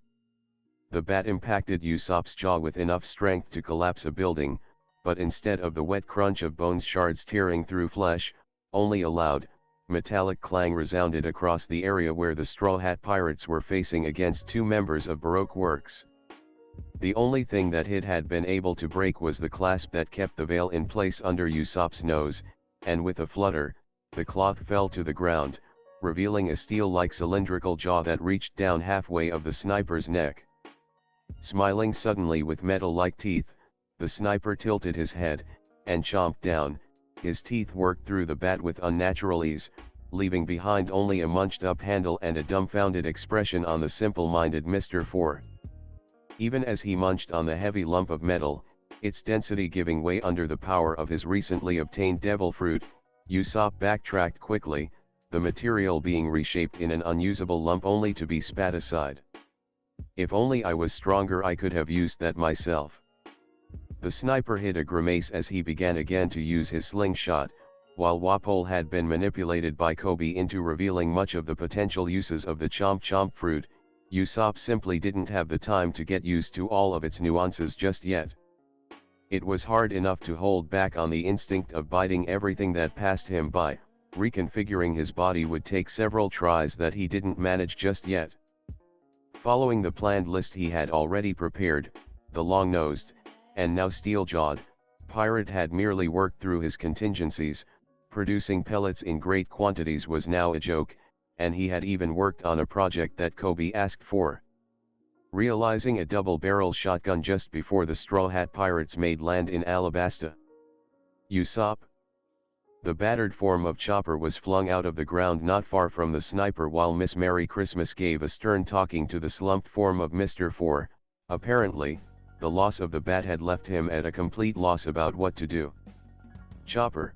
The bat impacted Usopp's jaw with enough strength to collapse a building, but instead of the wet crunch of bones shards tearing through flesh, only a loud, metallic clang resounded across the area where the Straw Hat Pirates were facing against two members of Baroque Works. The only thing that it had been able to break was the clasp that kept the veil in place under Usopp's nose, and with a flutter, the cloth fell to the ground, revealing a steel-like cylindrical jaw that reached down halfway of the sniper's neck. Smiling suddenly with metal-like teeth, the sniper tilted his head, and chomped down. His teeth worked through the bat with unnatural ease, leaving behind only a munched-up handle and a dumbfounded expression on the simple-minded Mr. 4. Even as he munched on the heavy lump of metal, its density giving way under the power of his recently obtained devil fruit, Usopp backtracked quickly, the material being reshaped in an unusable lump only to be spat aside. If only I was stronger, I could have used that myself. The sniper hid a grimace as he began again to use his slingshot, while Wapol had been manipulated by Coby into revealing much of the potential uses of the Chomp Chomp fruit. Usopp simply didn't have the time to get used to all of its nuances just yet. It was hard enough to hold back on the instinct of biting everything that passed him by. Reconfiguring his body would take several tries that he didn't manage just yet. Following the planned list he had already prepared, the long-nosed, and now steel-jawed, pirate had merely worked through his contingencies. Producing pellets in great quantities was now a joke, and he had even worked on a project that Coby asked for. Realizing a double-barrel shotgun just before the Straw Hat Pirates made land in Alabasta. Usopp. The battered form of Chopper was flung out of the ground not far from the sniper while Miss Merry Christmas gave a stern talking to the slumped form of Mr. 4. Apparently, the loss of the bat had left him at a complete loss about what to do. Chopper.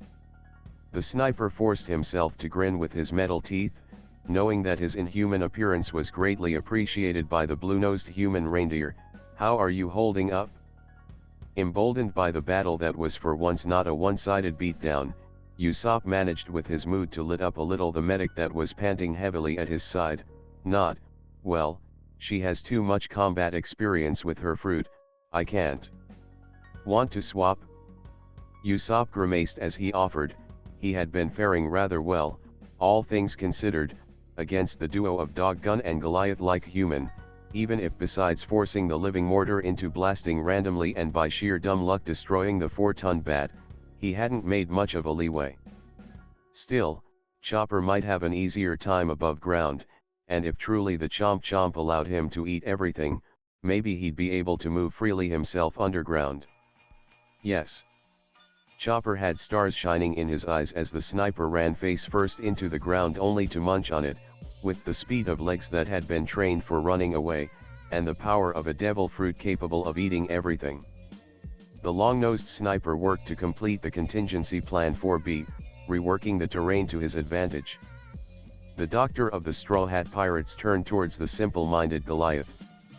The sniper forced himself to grin with his metal teeth, knowing that his inhuman appearance was greatly appreciated by the blue-nosed human reindeer. How are you holding up? Emboldened by the battle that was for once not a one-sided beatdown, Usopp managed with his mood to lit up a little the medic that was panting heavily at his side. Not, well, she has too much combat experience with her fruit, I can't. Want to swap? Usopp grimaced as he offered. He had been faring rather well, all things considered, against the duo of Doggun and Goliath-like human, even if besides forcing the living mortar into blasting randomly and by sheer dumb luck destroying the 4-ton bat, he hadn't made much of a leeway. Still, Chopper might have an easier time above ground, and if truly the Chomp Chomp allowed him to eat everything, maybe he'd be able to move freely himself underground. Yes. Chopper had stars shining in his eyes as the sniper ran face first into the ground only to munch on it, with the speed of legs that had been trained for running away, and the power of a devil fruit capable of eating everything. The long-nosed sniper worked to complete the contingency plan 4B, reworking the terrain to his advantage. The doctor of the Straw Hat Pirates turned towards the simple-minded Goliath,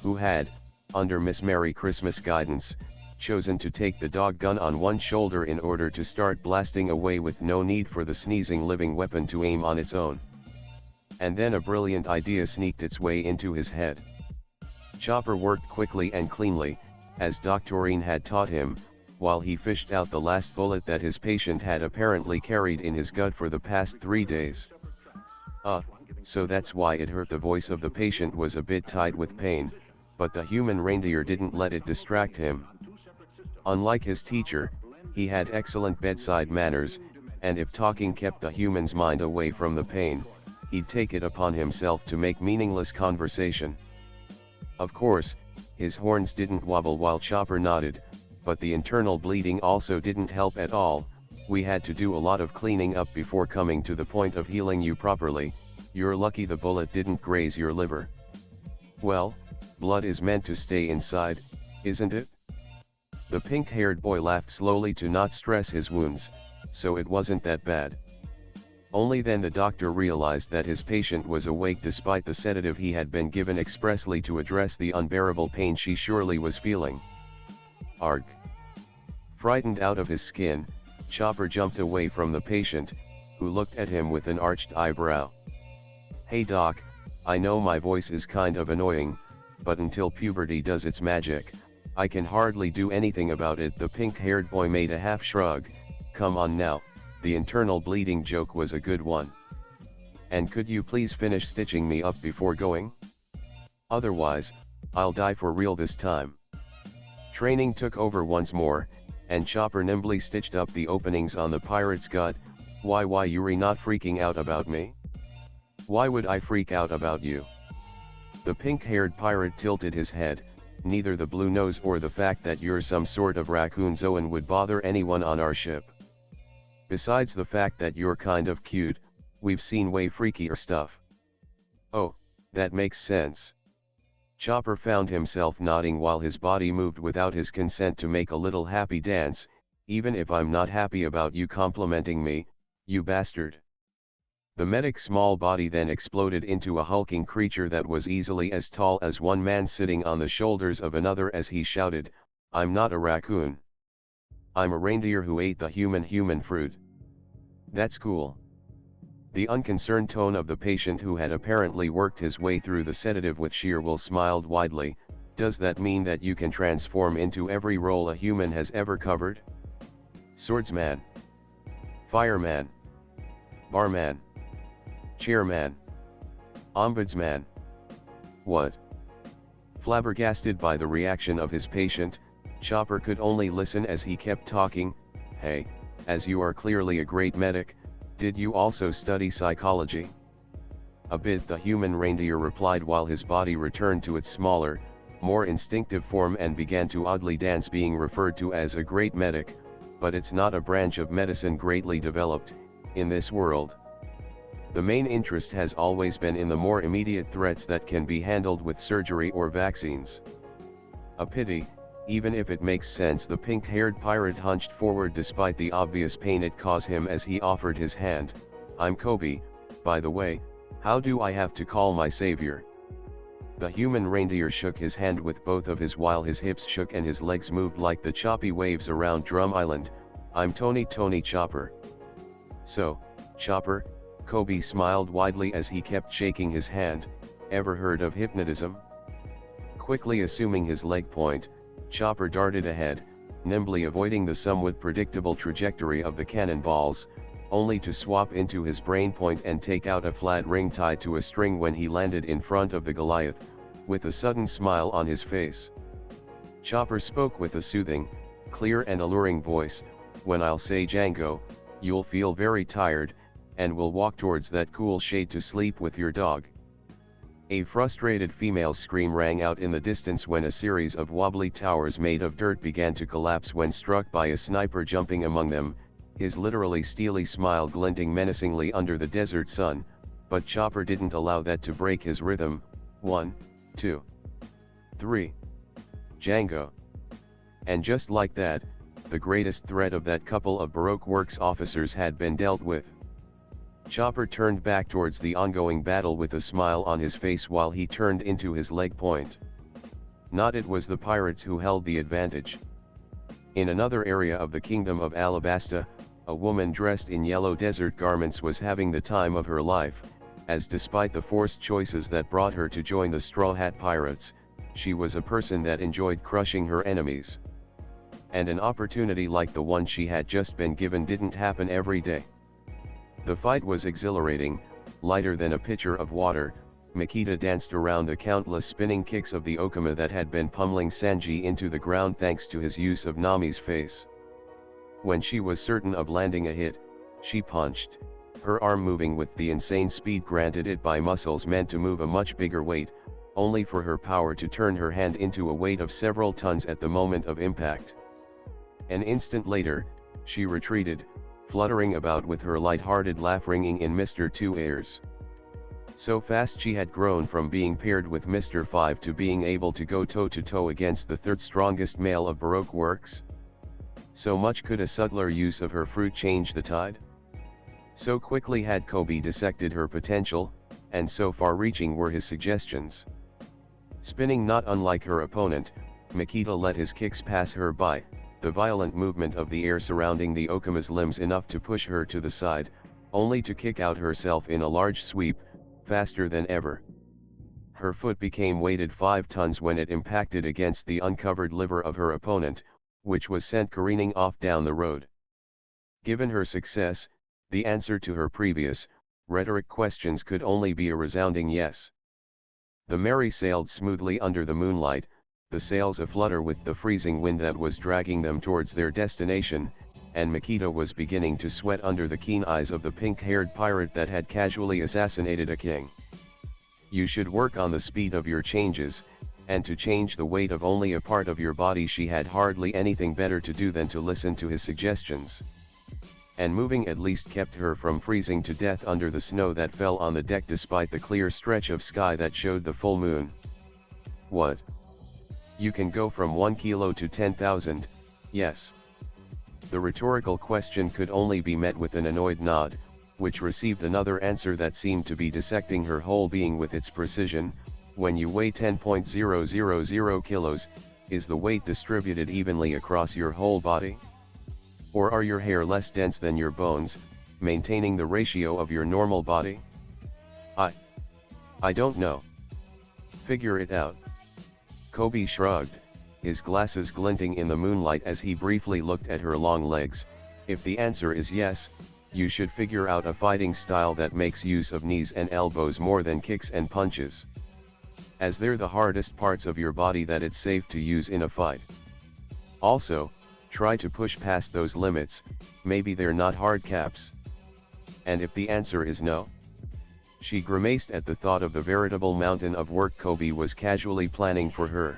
who had, under Miss Merry Christmas guidance, chosen to take the dog gun on one shoulder in order to start blasting away with no need for the sneezing living weapon to aim on its own. And then a brilliant idea sneaked its way into his head. Chopper worked quickly and cleanly, as Doctorine had taught him, while he fished out the last bullet that his patient had apparently carried in his gut for the past 3 days. So that's why it hurt. The voice of the patient was a bit tight with pain, but the human reindeer didn't let it distract him. Unlike his teacher, he had excellent bedside manners, and if talking kept the human's mind away from the pain, he'd take it upon himself to make meaningless conversation. Of course, his horns didn't wobble while Chopper nodded, but the internal bleeding also didn't help at all. We had to do a lot of cleaning up before coming to the point of healing you properly. You're lucky the bullet didn't graze your liver. Well, blood is meant to stay inside, isn't it? The pink-haired boy laughed slowly to not stress his wounds, so it wasn't that bad. Only then the doctor realized that his patient was awake despite the sedative he had been given expressly to address the unbearable pain she surely was feeling. Arg! Frightened out of his skin, Chopper jumped away from the patient, who looked at him with an arched eyebrow. Hey doc, I know my voice is kind of annoying, but until puberty does its magic, I can hardly do anything about it. The pink-haired boy made a half shrug. Come on now, the internal bleeding joke was a good one. And could you please finish stitching me up before going? Otherwise, I'll die for real this time. Training took over once more, and Chopper nimbly stitched up the openings on the pirate's gut. Why you're not freaking out about me? Why would I freak out about you? The pink-haired pirate tilted his head. Neither the blue nose or the fact that you're some sort of raccoon zoan would bother anyone on our ship. Besides the fact that you're kind of cute, we've seen way freakier stuff. Oh, that makes sense. Chopper found himself nodding while his body moved without his consent to make a little happy dance. Even if I'm not happy about you complimenting me, you bastard. The medic's small body then exploded into a hulking creature that was easily as tall as one man sitting on the shoulders of another as he shouted, I'm not a raccoon. I'm a reindeer who ate the human fruit. That's cool. The unconcerned tone of the patient, who had apparently worked his way through the sedative with sheer will, smiled widely. Does that mean that you can transform into every role a human has ever covered? Swordsman, fireman, barman, chairman, ombudsman. What? Flabbergasted by the reaction of his patient, Chopper could only listen as he kept talking. Hey, as you are clearly a great medic, did you also study psychology? A bit, the human reindeer replied while his body returned to its smaller, more instinctive form and began to oddly dance, being referred to as a great medic, but it's not a branch of medicine greatly developed in this world. The main interest has always been in the more immediate threats that can be handled with surgery or vaccines. A pity, even if it makes sense. The pink-haired pirate hunched forward despite the obvious pain it caused him as he offered his hand. I'm Coby, by the way, how do I have to call my savior? The human reindeer shook his hand with both of his while his hips shook and his legs moved like the choppy waves around Drum Island. I'm Tony Chopper. So, Chopper, Coby smiled widely as he kept shaking his hand. Ever heard of hypnotism? Quickly assuming his leg point, Chopper darted ahead, nimbly avoiding the somewhat predictable trajectory of the cannonballs, only to swap into his brain point and take out a flat ring tied to a string when he landed in front of the Goliath, with a sudden smile on his face. Chopper spoke with a soothing, clear and alluring voice. When I'll say Django, you'll feel very tired, and will walk towards that cool shade to sleep with your dog. A frustrated female's scream rang out in the distance when a series of wobbly towers made of dirt began to collapse when struck by a sniper jumping among them, his literally steely smile glinting menacingly under the desert sun, but Chopper didn't allow that to break his rhythm. 1, 2, 3. Django. And just like that, the greatest threat of that couple of Baroque Works officers had been dealt with. Chopper turned back towards the ongoing battle with a smile on his face while he turned into his leg point. Not it was the pirates who held the advantage. In another area of the kingdom of Alabasta, a woman dressed in yellow desert garments was having the time of her life, as despite the forced choices that brought her to join the Straw Hat Pirates, she was a person that enjoyed crushing her enemies. And an opportunity like the one she had just been given didn't happen every day. The fight was exhilarating, lighter than a pitcher of water. Makita danced around the countless spinning kicks of the Okama that had been pummeling Sanji into the ground thanks to his use of Nami's face. When she was certain of landing a hit, she punched, her arm moving with the insane speed granted it by muscles meant to move a much bigger weight, only for her power to turn her hand into a weight of several tons at the moment of impact. An instant later, she retreated, fluttering about with her light-hearted laugh ringing in Mr. Two ears. So fast she had grown from being paired with Mr. Five to being able to go toe-to-toe against the third strongest male of Baroque Works. So much could a subtler use of her fruit change the tide? So quickly had Coby dissected her potential, and so far-reaching were his suggestions. Spinning not unlike her opponent, Makita let his kicks pass her by, the violent movement of the air surrounding the Okama's limbs enough to push her to the side, only to kick out herself in a large sweep, faster than ever. Her foot became weighted 5 tons when it impacted against the uncovered liver of her opponent, which was sent careening off down the road. Given her success, the answer to her previous, rhetoric questions could only be a resounding yes. The Mary sailed smoothly under the moonlight, the sails aflutter with the freezing wind that was dragging them towards their destination, and Makita was beginning to sweat under the keen eyes of the pink-haired pirate that had casually assassinated a king. You should work on the speed of your changes, and to change the weight of only a part of your body. She had hardly anything better to do than to listen to his suggestions. And moving at least kept her from freezing to death under the snow that fell on the deck despite the clear stretch of sky that showed the full moon. What? You can go from 1 kilo to 10,000, yes. The rhetorical question could only be met with an annoyed nod, which received another answer that seemed to be dissecting her whole being with its precision. When you weigh 10.000 kilos, is the weight distributed evenly across your whole body? Or are your hair less dense than your bones, maintaining the ratio of your normal body? I don't know. Figure it out. Coby shrugged, his glasses glinting in the moonlight as he briefly looked at her long legs. If the answer is yes, you should figure out a fighting style that makes use of knees and elbows more than kicks and punches, as they're the hardest parts of your body that it's safe to use in a fight. Also, try to push past those limits, maybe they're not hard caps. And if the answer is no? She grimaced at the thought of the veritable mountain of work Coby was casually planning for her.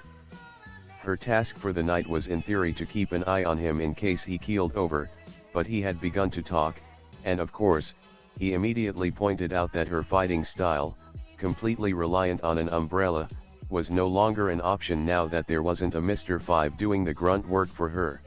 Her task for the night was in theory to keep an eye on him in case he keeled over, but he had begun to talk, and of course, he immediately pointed out that her fighting style, completely reliant on an umbrella, was no longer an option now that there wasn't a Mr. 5 doing the grunt work for her.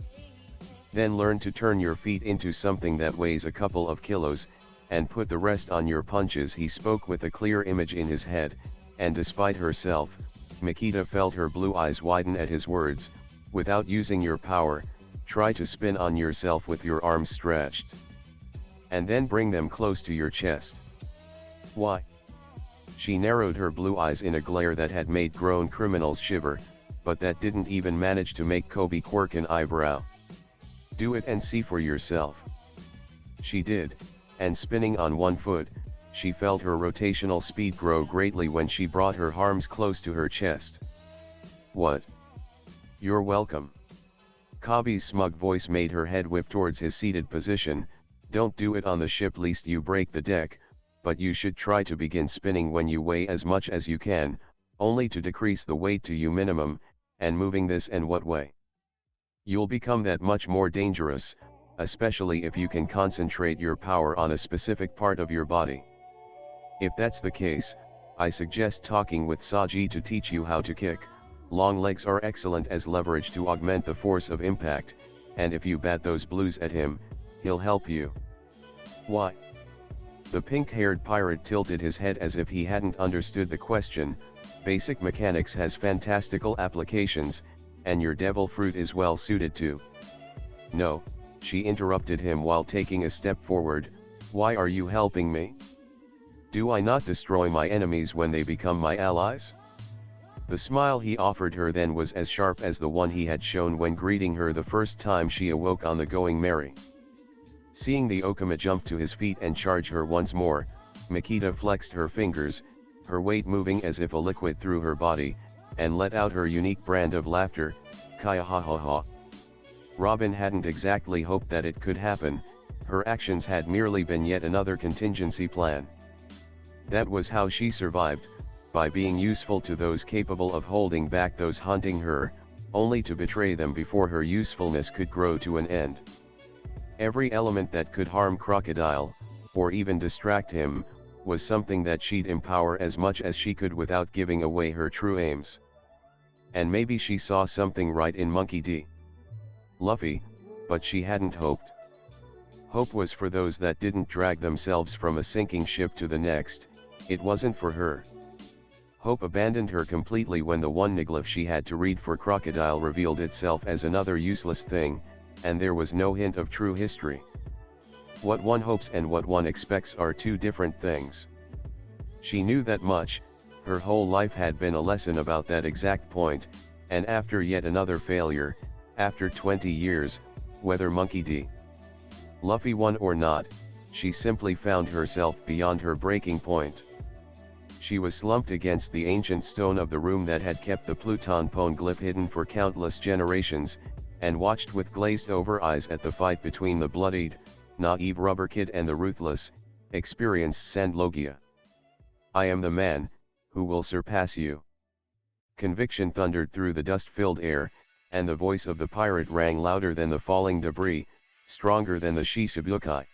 Then learn to turn your feet into something that weighs a couple of kilos, and put the rest on your punches. He spoke with a clear image in his head, and despite herself, Makita felt her blue eyes widen at his words. Without using your power, try to spin on yourself with your arms stretched. And then bring them close to your chest. Why? She narrowed her blue eyes in a glare that had made grown criminals shiver, but that didn't even manage to make Coby quirk an eyebrow. Do it and see for yourself. She did, and spinning on one foot, she felt her rotational speed grow greatly when she brought her arms close to her chest. What? You're welcome. Coby's smug voice made her head whip towards his seated position. Don't do it on the ship lest you break the deck, but you should try to begin spinning when you weigh as much as you can, only to decrease the weight to your minimum, and moving this and what way. You'll become that much more dangerous, especially if you can concentrate your power on a specific part of your body. If that's the case, I suggest talking with Saji to teach you how to kick. Long legs are excellent as leverage to augment the force of impact, and if you bat those blues at him, he'll help you. Why? The pink-haired pirate tilted his head as if he hadn't understood the question. Basic mechanics has fantastical applications, and your devil fruit is well suited to. No, she interrupted him while taking a step forward. Why are you helping me? Do I not destroy my enemies when they become my allies? The smile he offered her then was as sharp as the one he had shown when greeting her the first time she awoke on the Going Merry. Seeing the Okama jump to his feet and charge her once more, Makita flexed her fingers, her weight moving as if a liquid through her body, and let out her unique brand of laughter, Kaya ha ha ha. Robin hadn't exactly hoped that it could happen, her actions had merely been yet another contingency plan. That was how she survived, by being useful to those capable of holding back those hunting her, only to betray them before her usefulness could grow to an end. Every element that could harm Crocodile, or even distract him, was something that she'd empower as much as she could without giving away her true aims. And maybe she saw something right in Monkey D. Luffy, but she hadn't hoped. Hope was for those that didn't drag themselves from a sinking ship to the next. It wasn't for her. Hope abandoned her completely when the one niglyph she had to read for Crocodile revealed itself as another useless thing, and there was no hint of true history. What one hopes and what one expects are two different things. She knew that much, Her whole life had been a lesson about that exact point, and after yet another failure, after 20 years, whether Monkey D. Luffy won or not, she simply found herself beyond her breaking point. She was slumped against the ancient stone of the room that had kept the Pluton poneglyph hidden for countless generations, and watched with glazed-over eyes at the fight between the bloodied, naive Rubber Kid and the ruthless, experienced Sandlogia. "I am the man who will surpass you." Conviction thundered through the dust-filled air, and the voice of the pirate rang louder than the falling debris, stronger than the Shichibukai.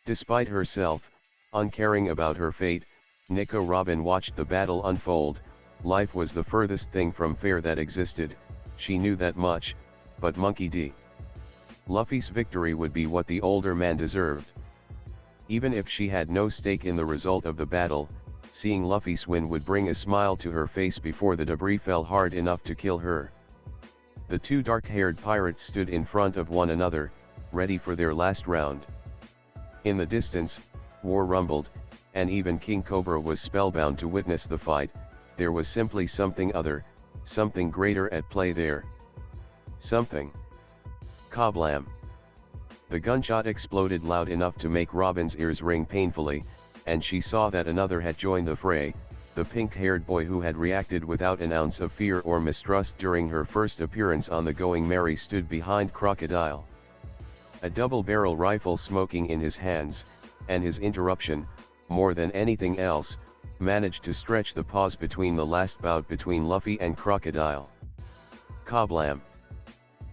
Despite herself, uncaring about her fate, Nico Robin watched the battle unfold. Life was the furthest thing from fair that existed, she knew that much, but Monkey D. Luffy's victory would be what the older man deserved. Even if she had no stake in the result of the battle, seeing Luffy's win would bring a smile to her face before the debris fell hard enough to kill her. The two dark-haired pirates stood in front of one another, ready for their last round. In the distance, war rumbled, and even King Cobra was spellbound to witness the fight. There was simply something other, something greater at play there. Something. Kablam! The gunshot exploded loud enough to make Robin's ears ring painfully, and she saw that another had joined the fray. The pink-haired boy who had reacted without an ounce of fear or mistrust during her first appearance on the Going Merry stood behind Crocodile. A double-barrel rifle smoking in his hands, and his interruption, more than anything else, managed to stretch the pause between the last bout between Luffy and Crocodile. Kablam!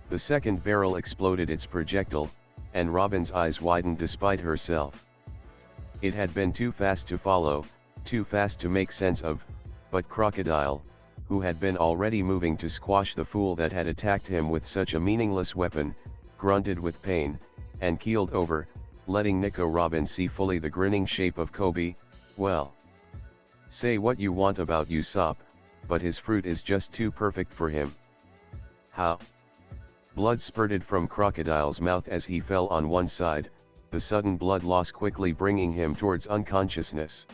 The second barrel exploded its projectile, and Robin's eyes widened despite herself. It had been too fast to follow, too fast to make sense of, but Crocodile, who had been already moving to squash the fool that had attacked him with such a meaningless weapon, grunted with pain, and keeled over, letting Nico Robin see fully the grinning shape of Coby. Well, say what you want about Usopp, but his fruit is just too perfect for him. How? Blood spurted from Crocodile's mouth as he fell on one side, the sudden blood loss quickly bringing him towards unconsciousness.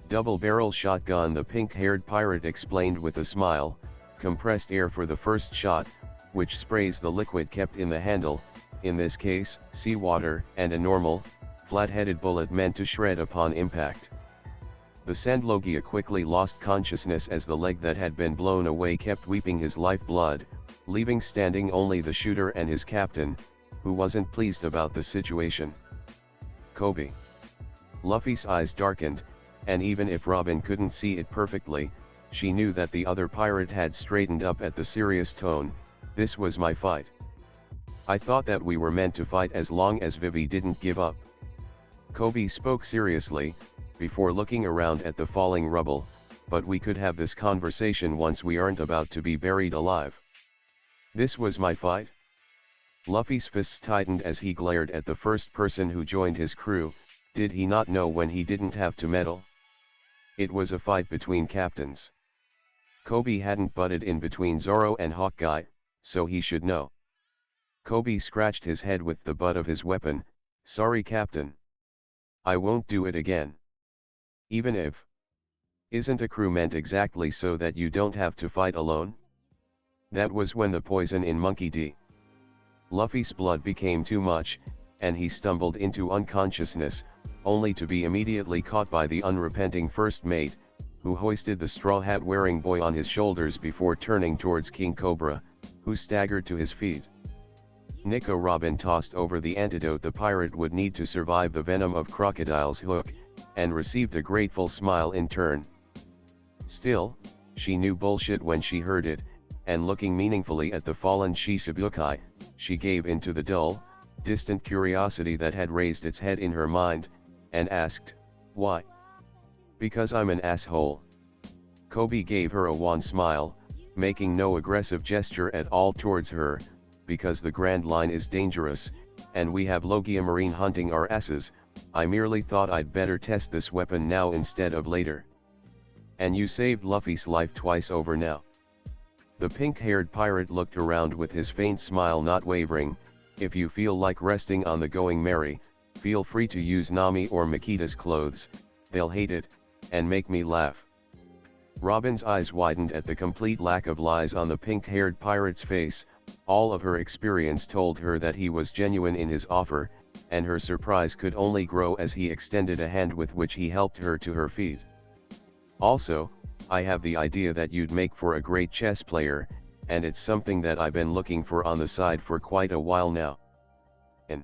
Double-barrel shotgun, the pink-haired pirate explained with a smile. Compressed air for the first shot, which sprays the liquid kept in the handle, in this case, seawater, and a normal, flat-headed bullet meant to shred upon impact. The Sandlogia quickly lost consciousness as the leg that had been blown away kept weeping his lifeblood, leaving standing only the shooter and his captain, who wasn't pleased about the situation. Coby. Luffy's eyes darkened, and even if Robin couldn't see it perfectly, she knew that the other pirate had straightened up at the serious tone. "This was my fight. I thought that we were meant to fight as long as Vivi didn't give up." Coby spoke seriously, before looking around at the falling rubble, "But we could have this conversation once we aren't about to be buried alive." "This was my fight?" Luffy's fists tightened as he glared at the first person who joined his crew. Did he not know when he didn't have to meddle? It was a fight between captains. Coby hadn't butted in between Zoro and Hawkeye, so he should know. Coby scratched his head with the butt of his weapon. "Sorry, Captain. I won't do it again. Even if. Isn't a crew meant exactly so that you don't have to fight alone?" That was when the poison in Monkey D. Luffy's blood became too much, and he stumbled into unconsciousness, only to be immediately caught by the unrepenting first mate, who hoisted the straw hat-wearing boy on his shoulders before turning towards King Cobra, who staggered to his feet. Nico Robin tossed over the antidote the pirate would need to survive the venom of Crocodile's hook, and received a grateful smile in turn. Still, she knew bullshit when she heard it, and looking meaningfully at the fallen Shichibukai, she gave in to the dull, distant curiosity that had raised its head in her mind, and asked, "Why?" "Because I'm an asshole." Coby gave her a wan smile, making no aggressive gesture at all towards her. "Because the Grand Line is dangerous, and we have Logia Marine hunting our asses. I merely thought I'd better test this weapon now instead of later." "And you saved Luffy's life twice over now." The pink-haired pirate looked around with his faint smile not wavering. "If you feel like resting on the Going Merry, feel free to use Nami or Makita's clothes, they'll hate it, and make me laugh." Robin's eyes widened at the complete lack of lies on the pink-haired pirate's face. All of her experience told her that he was genuine in his offer, and her surprise could only grow as he extended a hand with which he helped her to her feet. Also, I have the idea that you'd make for a great chess player, and it's something that I've been looking for on the side for quite a while now. And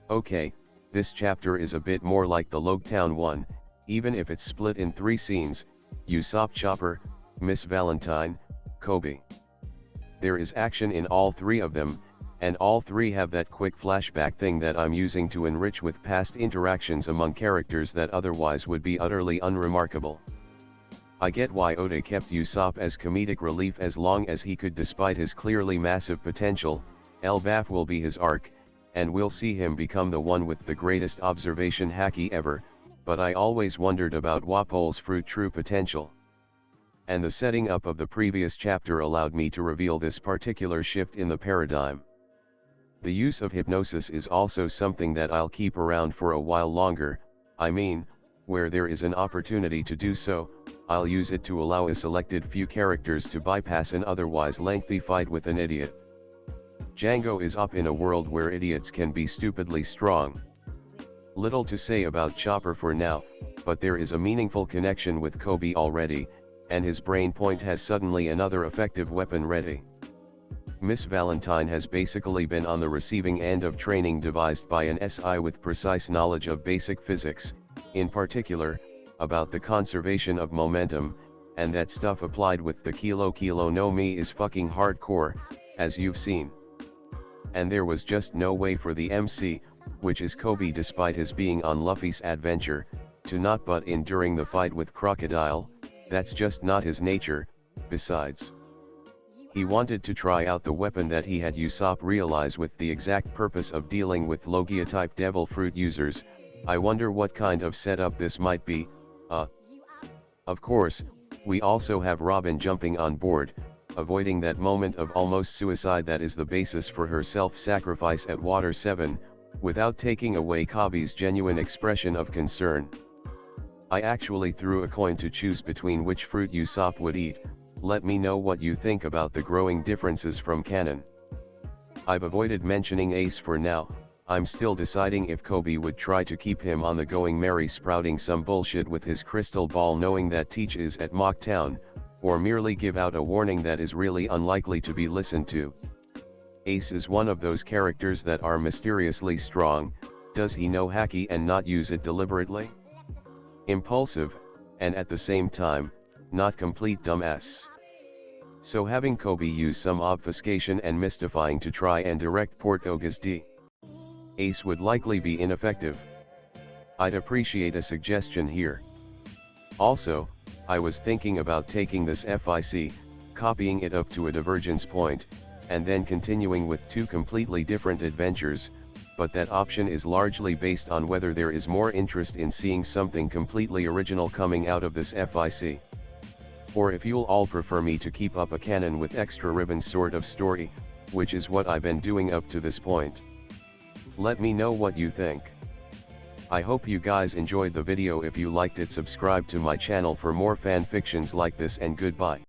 okay, this chapter is a bit more like the Logetown one, even if it's split in 3 scenes: Usopp, Chopper, Miss Valentine, Coby. There is action in all 3 of them, and all 3 have that quick flashback thing that I'm using to enrich with past interactions among characters that otherwise would be utterly unremarkable. I get why Oda kept Usopp as comedic relief as long as he could despite his clearly massive potential. Elbaf will be his arc, and we'll see him become the one with the greatest observation haki ever, but I always wondered about Wapol's fruit true potential. And the setting up of the previous chapter allowed me to reveal this particular shift in the paradigm. The use of hypnosis is also something that I'll keep around for a while longer. I mean, where there is an opportunity to do so, I'll use it to allow a selected few characters to bypass an otherwise lengthy fight with an idiot. Django is up in a world where idiots can be stupidly strong. Little to say about Chopper for now, but there is a meaningful connection with Coby already, and his brain point has suddenly another effective weapon ready. Miss Valentine has basically been on the receiving end of training devised by an SI with precise knowledge of basic physics, in particular, about the conservation of momentum, and that stuff applied with the Kilo no Mi is fucking hardcore, as you've seen. And there was just no way for the MC, which is Coby despite his being on Luffy's adventure, to not butt in during the fight with Crocodile. That's just not his nature. Besides, he wanted to try out the weapon that he had Usopp realize with the exact purpose of dealing with Logia-type devil fruit users. I wonder what kind of setup this might be. Of course, we also have Robin jumping on board, avoiding that moment of almost suicide that is the basis for her self-sacrifice at Water 7, without taking away Coby's genuine expression of concern. I actually threw a coin to choose between which fruit Usopp would eat. Let me know what you think about the growing differences from canon. I've avoided mentioning Ace for now. I'm still deciding if Coby would try to keep him on the going merry sprouting some bullshit with his crystal ball knowing that Teach is at Mock Town, or merely give out a warning that is really unlikely to be listened to. Ace is one of those characters that are mysteriously strong. Does he know haki and not use it deliberately? Impulsive, and at the same time, not complete dumbass. So having Coby use some obfuscation and mystifying to try and direct Port Oga's Ace would likely be ineffective. I'd appreciate a suggestion here. Also, I was thinking about taking this FIC, copying it up to a divergence point, and then continuing with 2 completely different adventures, but that option is largely based on whether there is more interest in seeing something completely original coming out of this FIC. Or if you'll all prefer me to keep up a canon with extra ribbons sort of story, which is what I've been doing up to this point. Let me know what you think. I hope you guys enjoyed the video. If you liked it, subscribe to my channel for more fan fictions like this, and goodbye.